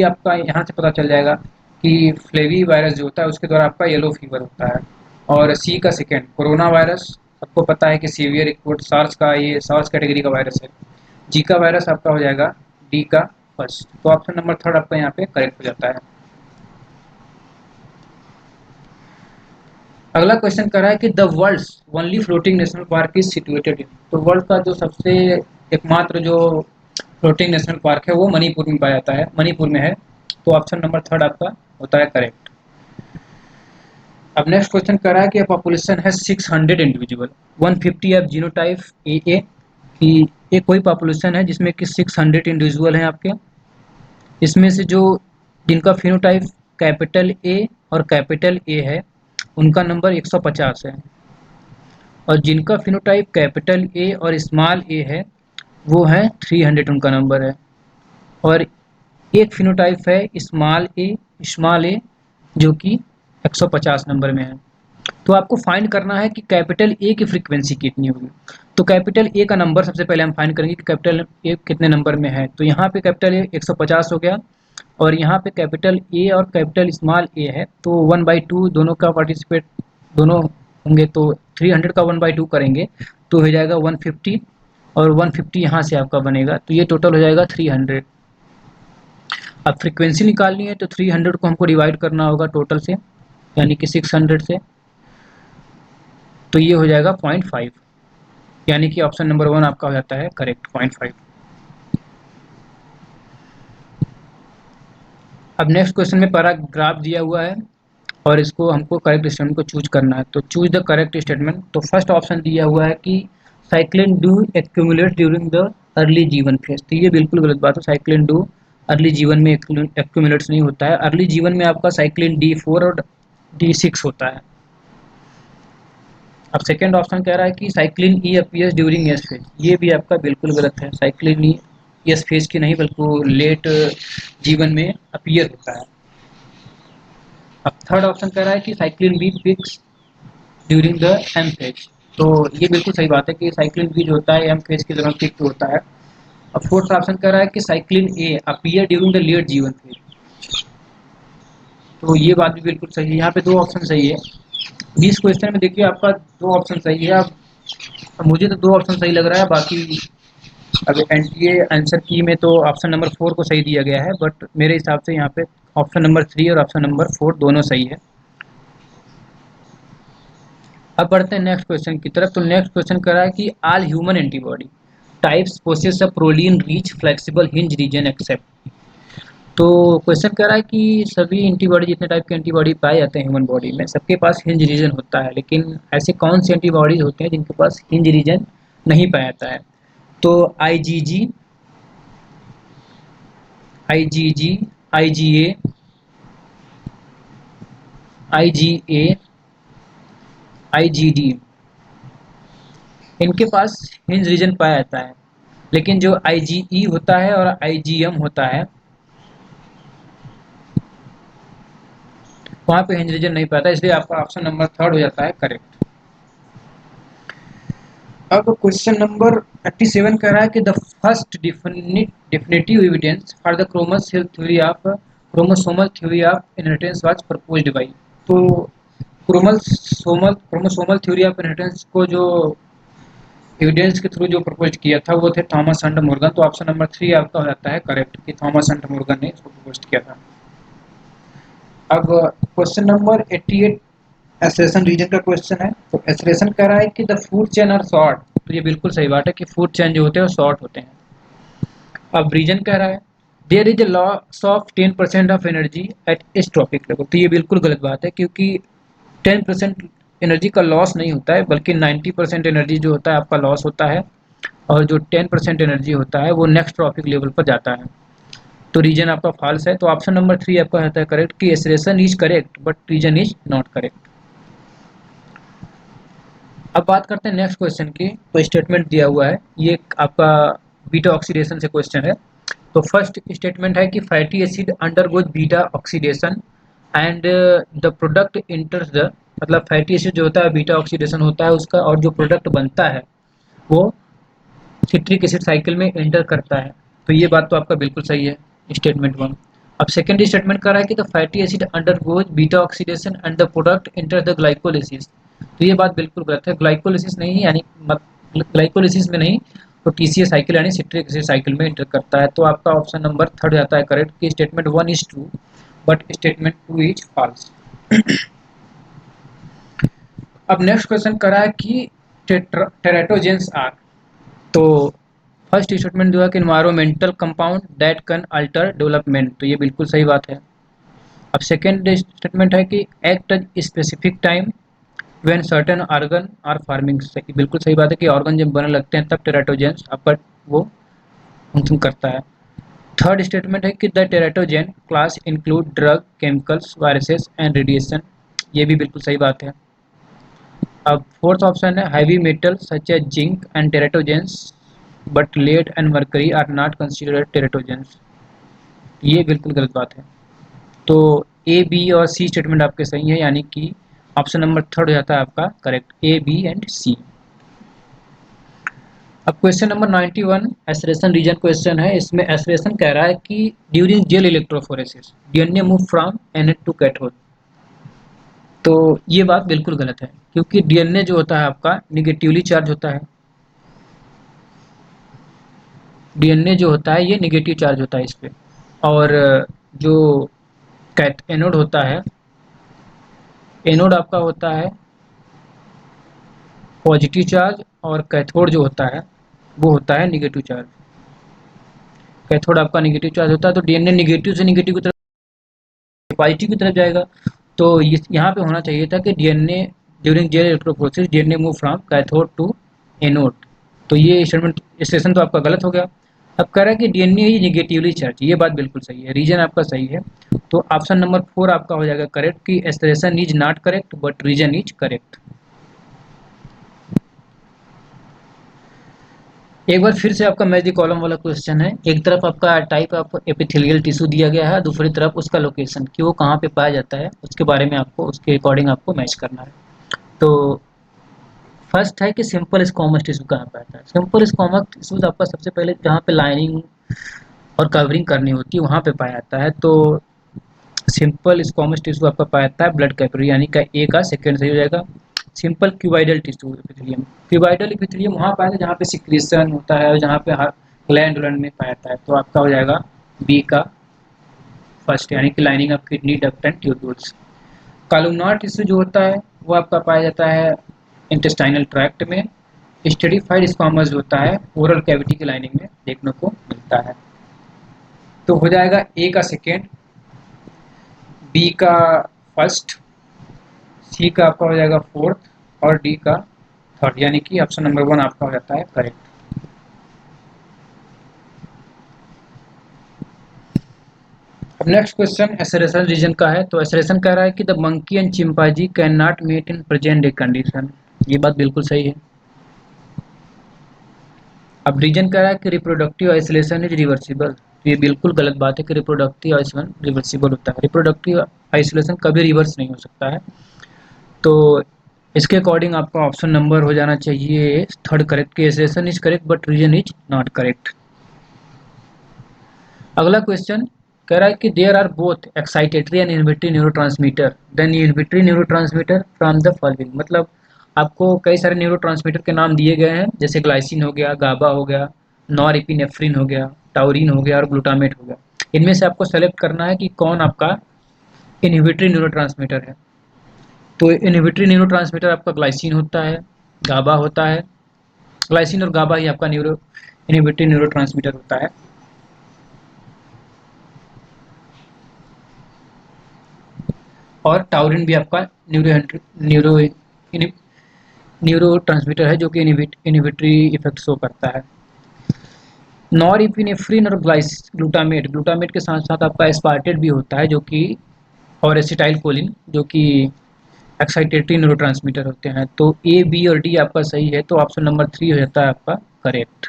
आपका यहाँ से पता चल जाएगा कि फ्लेवी वायरस जो होता है उसके द्वारा आपका येलो फीवर होता है। और सी का सेकेंड कोरोना वायरस, आपको पता है कि सीवियर एक्यूट सार्स का, ये सार्स कैटेगरी का वायरस है। जी का वायरस आपका हो जाएगा डी का फर्स्ट। तो ऑप्शन नंबर थर्ड आपका यहाँ पे करेक्ट हो जाता है। अगला क्वेश्चन कर रहा है कि the world's only floating national park is situated in. तो वर्ल्ड का जो सबसे एकमात्र जो फ्लोटिंग नेशनल पार्क है वो मणिपुर में पाया जाता है, मणिपुर में है। तो ऑप्शन नंबर थर्ड आपका होता है करेक्ट। अब नेक्स्ट क्वेश्चन कर रहा है कि पॉपुलेशन है 600 इंडिविजुअल 150 ऑफ जीनोटाइप ए कि ये कोई पॉपुलेशन है जिसमें कि 600 इंडिविजुअल हैं आपके। इसमें से जो जिनका फिनोटाइप कैपिटल ए और कैपिटल ए है उनका नंबर 150 है, और जिनका फिनोटाइप कैपिटल ए और स्मॉल ए है वो है 300 उनका नंबर है। और एक फिनोटाइप है स्मॉल ए जो कि 150 नंबर में है। तो आपको फाइंड करना है कि कैपिटल ए की फ्रीक्वेंसी कितनी होगी। तो कैपिटल ए का नंबर सबसे पहले हम फाइंड करेंगे कि कैपिटल ए कितने नंबर में है। तो यहाँ पे कैपिटल ए 150 हो गया, और यहाँ पे कैपिटल ए और कैपिटल स्मॉल ए है, तो 1/2 दोनों का पार्टिसिपेट दोनों होंगे, तो 300 का 1/2 करेंगे तो हो जाएगा 150, और 150 यहाँ से आपका बनेगा, तो ये टोटल हो जाएगा 300। अब फ्रीक्वेंसी निकालनी है तो 300 को हमको डिवाइड करना होगा टोटल से, यानी कि 600 से, तो ये हो जाएगा 0.5, यानी कि ऑप्शन नंबर 1 आपका हो जाता है करेक्ट 0.5। अब नेक्स्ट क्वेश्चन में पैराग्राफ दिया हुआ है और इसको हमको करेक्ट स्टेटमेंट को चूज करना है। तो चूज द करेक्ट स्टेटमेंट। तो फर्स्ट ऑप्शन दिया हुआ है कि cyclin do accumulate during the early जीवन फेज। तो ये बिल्कुल गलत बात है, साइक्लिन डू अर्ली जीवन में एक्यूमुलेट्स नहीं होता है। अर्ली जीवन में आपका साइक्लिन D4 और D6 होता है। अब सेकेंड ऑप्शन कह रहा है कि साइक्लिन ई अपीयर्स ड्यूरिंग एस फेज। ये भी आपका बिल्कुल गलत है, साइक्लिन ई एस फेज की नहीं बल्कि लेट जीवन में अपीयर होता है। अब थर्ड ऑप्शन कह रहा है कि cyclin B peaks during the M phase. तो ये बिल्कुल सही बात है कि साइक्लिन बी जो होता है एम फेज के दौरान पिक होता है। अब फोर्थ ऑप्शन कह रहा है कि cyclin A appear during the late G one phase. तो ये बात भी बिल्कुल सही है, यहाँ पे दो ऑप्शन सही है। 20 क्वेश्चन में देखिए आपका 2 ऑप्शन सही है। अब मुझे तो 2 ऑप्शन सही लग रहा है, बाकी अब एनटीए आंसर की में तो ऑप्शन नंबर 4 को सही दिया गया है, बट मेरे हिसाब से यहाँ पे ऑप्शन नंबर 3 और ऑप्शन नंबर 4 दोनों सही है। अब बढ़ते हैं नेक्स्ट क्वेश्चन की तरफ। तो नेक्स्ट क्वेश्चन कह रहा है कि all human antibody types possess a proline rich flexible hinge region except. तो क्वेश्चन कह रहा है कि सभी एंटीबॉडी, जितने टाइप के एंटीबॉडी पाए जाते हैं ह्यूमन बॉडी में, सबके पास हिंज रीजन होता है, लेकिन ऐसे कौन से एंटीबॉडीज होते हैं जिनके पास हिंज रीजन नहीं पाया जाता है। तो IgG, IgG, IgA, IgA, IgD, इनके पास हिंज रीजन पाया जाता है, लेकिन जो आईजीई होता है और आईजीएम होता है वहां पे हिंज रीजन नहीं पाता, इसलिए आपका ऑप्शन नंबर 3 हो जाता है करेक्ट। अब क्वेश्चन नंबर 37 कह रहा है कि the first definitive evidence for the chromosomal theory of inheritance was proposed by. तो क्रोमोसोमल थ्योरी ऑफ इनहेरिटेंस को जो एविडेंस के थ्रू जो प्रपोज किया था वो थे थॉमस एंड मॉर्गन। तो ऑप्शन नंबर 3 आपका हो जाता है करेक्ट कि थॉमस एंड मॉर्गन ने इसको प्रपोज किया था। अब क्वेश्चन नंबर 88 एसरेशन रीजन का क्वेश्चन है। तो एसरेशन कह रहा है कि the food chain are short. तो ये बिल्कुल सही बात है कि फूड चेन जो होते हैं वो शॉर्ट होते हैं। अब रीजन कह रहा है there is a loss of 10% of energy at each trophic level. तो ये बिल्कुल गलत बात है, क्योंकि 10% एनर्जी का लॉस नहीं होता है, बल्कि 90% एनर्जी जो होता है आपका लॉस होता है, और जो 10% एनर्जी होता है वो नेक्स्ट ट्रॉपिक लेवल पर जाता है। तो रीजन आपका फॉल्स है। तो ऑप्शन नंबर 3 आपका रहता है करेक्ट कि assertion is correct but reason is not correct. अब बात करते हैं नेक्स्ट क्वेश्चन की। तो स्टेटमेंट दिया हुआ है, ये आपका बीटा ऑक्सीडेशन से क्वेश्चन है। तो फर्स्ट स्टेटमेंट है कि fatty acid undergoes beta oxidation and the product इंटर्स the, मतलब फैटी एसिड जो होता है बीटा ऑक्सीडेशन होता है उसका, और जो प्रोडक्ट बनता है वो सिट्रिक एसिड साइकिल में एंटर करता है। तो ये बात तो आपका बिल्कुल सही है, स्टेटमेंट 1। अब सेकेंड स्टेटमेंट कर रहा है कि the fatty acid undergoes beta oxidation and the product enter the glycolysis. तो ये बात बिल्कुल गलत है। ग्लाइकोलिसिस नहीं, यानी ग्लाइकोलिसिस में नहीं, तो टीसीए साइकिल यानी सिट्रिक एसिड साइकिल में एंटर करता है। तो आपका ऑप्शन नंबर 3 जाता है करेक्ट कि statement 1 is true but statement 2 is false. अब नेक्स्ट क्वेश्चन कर रहा है कि टेराटोजेंस आर। तो फर्स्ट स्टेटमेंट जो है कि environmental compound that can alter development. तो ये बिल्कुल सही बात है। अब सेकेंड स्टेटमेंट है कि act at specific time when certain organ are forming. बिल्कुल सही बात है कि ऑर्गन जब बनने लगते हैं तब टेराटोजेंस आपका वो फंक्शन करता है। थर्ड स्टेटमेंट है कि the teratogen class include drug, chemicals, viruses and radiation. ये भी बिल्कुल सही बात है। अब फोर्थ ऑप्शन है heavy metal such as zinc and teratogens but lead and mercury are not considered teratogens. ये बिल्कुल गलत बात है। तो ए, बी और सी स्टेटमेंट आपके सही है, यानी कि ऑप्शन नंबर 3 हो जाता है आपका correct, A, B and C. अब question number 91 assertion reason question है। इसमें एसरेशन कह रहा है कि during gel electrophoresis DNA move from anode to cathode. तो ये बात बिल्कुल गलत है, क्योंकि डीएनए जो होता है आपका निगेटिवली चार्ज होता है। डीएनए जो होता है ये निगेटिव चार्ज होता है इस पे, और जो कैथ एनोड होता है, एनोड आपका होता है पॉजिटिव चार्ज, और कैथोड जो होता है वो होता है निगेटिव चार्ज। कैथोड आपका निगेटिव चार्ज होता है, तो डीएनए निगेटिव से निगेटिव की तरफ, पॉजिटिव की तरफ जाएगा। तो यहाँ पे होना चाहिए था कि DNA during gel electrophoresis DNA move from cathode to anode. तो ये स्टेटमेंट स्टेशन तो आपका गलत हो गया। अब कह रहा है कि डीएनए ही निगेटिवली चार्ज, ये बात बिल्कुल सही है, रीजन आपका सही है। तो ऑप्शन नंबर 4 आपका हो जाएगा करेक्ट कि assertion is not correct but reason is correct. एक बार फिर से आपका मैच द कॉलम वाला क्वेश्चन है। एक तरफ आपका टाइप ऑफ एपिथेलियल टिश्यू दिया गया है, दूसरी तरफ उसका लोकेशन कि वो कहाँ पे पाया जाता है, उसके बारे में आपको उसके अकॉर्डिंग आपको मैच करना है। तो फर्स्ट है कि सिंपल स्क्वामस टिश्यू कहाँ पे आता है। सिंपल स्क्वामस टिश्यू आपका सबसे पहले जहाँ पे लाइनिंग और कवरिंग करनी होती है वहाँ पे पाया जाता है। तो सिंपल स्क्वामस टिश्यू आपका पाया जाता है ब्लड कैपिलरी, यानी कि ए का सेकंड सही हो जाएगा। Simple cuboidal tissue epithelium, cuboidal epithelium वहाँ पाया जाता है जहाँ पे सिक्रेशन होता है और जहाँ पे ग्लैंड व्लैंड में पाया जाता है, तो आपका हो जाएगा बी का फर्स्ट, यानी कि lining of kidney duct and tubules. Columnar tissue जो होता है वो आपका पाया जाता है इंटेस्टाइनल ट्रैक्ट में। स्टेरिफाइड स्क्वामस जो होता है ओरल कैविटी की लाइनिंग में देखने को मिलता है। तो हो जाएगा ए का सेकेंड, बी का फर्स्ट, सी का आपका हो जाएगा फोर्थ और डी का थर्ड, यानी कि ऑप्शन नंबर 1 आपका हो जाता है करेक्ट। अब नेक्स्ट क्वेश्चन एसरेशन रीजन का है। तो एसरेशन कह रहा है कि the monkey and chimpanzee can not meet in present day condition, ये बात बिल्कुल सही है। अब रीजन कह रहा है कि रिप्रोडक्टिव आइसोलेशन इज रिवर्सिबल, तो ये बिल्कुल गलत बात है कि रिप्रोडक्टिव आइसोलेशन रिवर्सिबल होता है। रिप्रोडक्टिव आइसोलेशन कभी रिवर्स नहीं हो सकता है। तो इसके अकॉर्डिंग आपका ऑप्शन नंबर हो जाना चाहिए थर्ड करेक्ट, कि isolation is correct but reason is not correct. अगला क्वेश्चन कह रहा है कि there are both excitatory and inhibitory neurotransmitter then inhibitory neurotransmitter from the following, मतलब आपको कई सारे न्यूरोट्रांसमीटर के नाम दिए गए हैं, जैसे ग्लाइसिन हो गया, गाबा हो गया, नॉरएपिनेफ्रिन हो गया, टाउरिन हो गया और ग्लूटामेट हो गया। इनमें से आपको सेलेक्ट करना है कि कौन आपका इनहिबिटरी न्यूरोट्रांसमीटर है। तो इनहिबिटरी न्यूरोट्रांसमीटर आपका ग्लाइसिन होता है, गाबा होता है, ग्लाइसिन और गाबा ही आपका इनहिबिटरी न्यूरोट्रांसमीटर होता है। और टाउरिन भी आपका न्यूरो न्यूरो ट्रांसमीटर है जो कि इनहिबिटरी इफेक्ट शो करता है। नॉरएपिनेफ्रिन और ग्लूटामेट, ग्लूटामेट के साथ साथ आपका एस्पार्टेट भी होता है जो कि, और एसिटाइल कोलिन जो कि एक्साइटेटरी न्यूरोट्रांसमीटर होते हैं। तो ए बी और डी आपका सही है, तो ऑप्शन नंबर 3 हो जाता है आपका करेक्ट।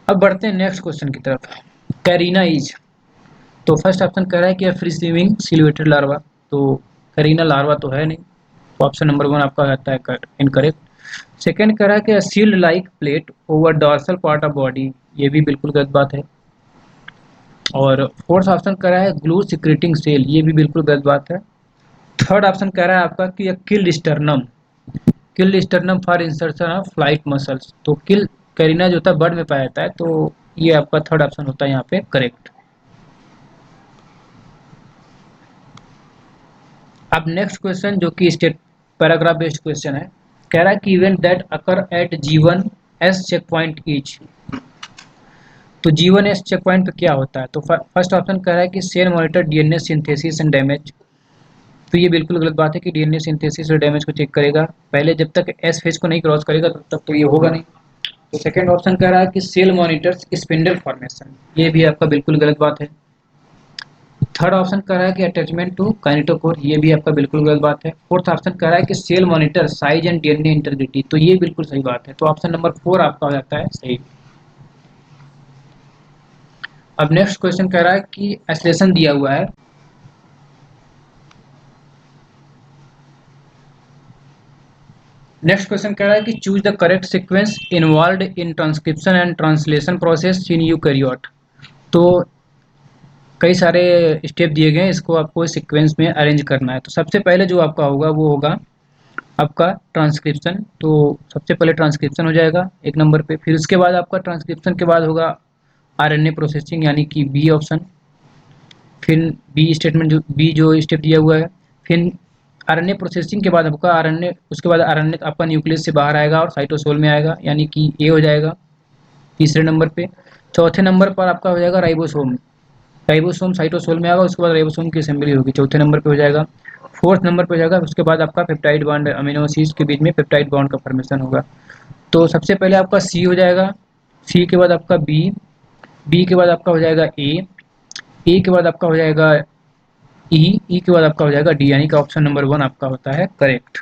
अब बढ़ते हैं नेक्स्ट क्वेश्चन की तरफ। कैरीना इज, तो फर्स्ट ऑप्शन कह रहा है कि फ्री स्विमिंग सिल्वेटेड लार्वा, तो कैरीना लार्वा तो है नहीं, तो ऑप्शन नंबर 1 आपका आता है इनकरेक्ट। सेकेंड कह रहा है कि shield like plate over dorsal part of body, ये भी बिल्कुल गलत बात है। और फोर्थ ऑप्शन कह रहा है ग्लू सिक्रेटिंग सेल, ये भी बिल्कुल गलत बात है। थर्ड ऑप्शन कह रहा है आपका कि killed sternum for insertion of flight muscles, तो किल कैरिना जो होता है बर्ड में पाया जाता है, तो ये आपका थर्ड ऑप्शन होता है यहाँ पे करेक्ट। अब नेक्स्ट क्वेश्चन जो कि स्टेट पैराग्राफ बेस्ड क्वेश्चन है, कह रहा है कि event that occur at G1 S check point each, तो G1 एस चेक पॉइंट पे क्या होता है। तो फर्स्ट ऑप्शन कह रहा है कि cell monitor DNA synthesis and damage, तो ये बिल्कुल गलत बात है कि डीएनए सिंथेसिस और डैमेज को चेक करेगा पहले, जब तक एस फेज को नहीं क्रॉस करेगा तब तक तो ये होगा नहीं। तो सेकेंड ऑप्शन कह रहा है कि सेल मॉनिटर्स स्पिंडल फॉर्मेशन, ये भी आपका बिल्कुल गलत बात है। थर्ड ऑप्शन कह रहा है कि अटैचमेंट टू काइनेटोकोर, ये भी आपका बिल्कुल गलत बात है। फोर्थ ऑप्शन कह रहा है कि cell monitor size and DNA integrity, तो ये बिल्कुल सही बात है, तो ऑप्शन नंबर 4 आपका हो जाता है सही। अब नेक्स्ट क्वेश्चन कह रहा है कि एसलेशन दिया हुआ है, नेक्स्ट क्वेश्चन कह रहा है कि choose the correct sequence involve in transcription and translation process in eukaryote, तो कई सारे स्टेप दिए गए हैं, इसको आपको सीक्वेंस में अरेंज करना है। तो सबसे पहले जो आपका होगा वो होगा आपका ट्रांसक्रिप्शन, तो सबसे पहले ट्रांसक्रिप्शन हो जाएगा एक नंबर पे, फिर उसके बाद आपका ट्रांसक्रिप्शन के बाद होगा आरएनए प्रोसेसिंग, यानी कि बी ऑप्शन, फिर बी स्टेटमेंट जो बी जो स्टेप दिया हुआ है, फिर आरएनए प्रोसेसिंग के बाद आपका आरएनए, उसके बाद आरएनए आपका न्यूक्लियस से बाहर आएगा और साइटोसोल में आएगा, यानी कि ए हो जाएगा तीसरे नंबर पे। चौथे नंबर पर आपका हो जाएगा राइबोसोम, राइबोसोम साइटोसोल में आएगा, उसके बाद राइबोसोम की असेंबली होगी, चौथे नंबर पे हो जाएगा। फोर्थ नंबर पे हो जाएगा, उसके बाद आपका पेप्टाइड बॉन्ड, अमीनो एसिड्स के बीच में पेप्टाइड बॉन्ड का फॉर्मेशन होगा। तो सबसे पहले आपका सी हो जाएगा, सी के बाद आपका बी, बी के बाद आपका हो जाएगा ए के बाद आपका हो जाएगा ई के बाद आपका हो जाएगा डी, यानी कि ऑप्शन नंबर 1 आपका होता है करेक्ट।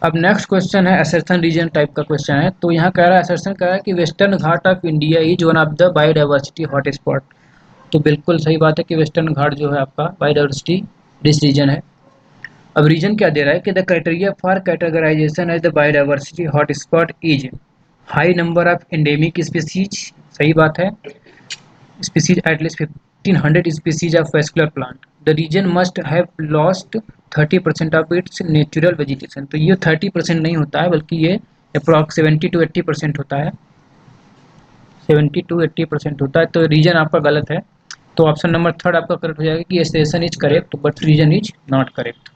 अब नेक्स्ट क्वेश्चन है असर्शन रीजन टाइप का क्वेश्चन है। तो यहाँ कह रहा है असर्शन कह रहा है कि western Ghat of India is one of the biodiversity hotspot, तो बिल्कुल सही बात है कि वेस्टर्न घाट जो है आपका बायोडाइवर्सिटी रिच रीजन है। अब रीजन क्या दे रहा है कि the criteria for categorization as the biodiversity hotspot is high number of endemic species, सही बात है। Species at least 1500 species of vascular plant, the region must have lost 30% of its natural vegetation. तो ये 30% नहीं होता है, बल्कि ये अप्रॉक्स 70 to 80% होता है, 70 to 80% होता है। तो रीजन आपका गलत है। तो ऑप्शन नंबर थर्ड आपका करेक्ट हो जाएगा कि station is correct but reason is not correct.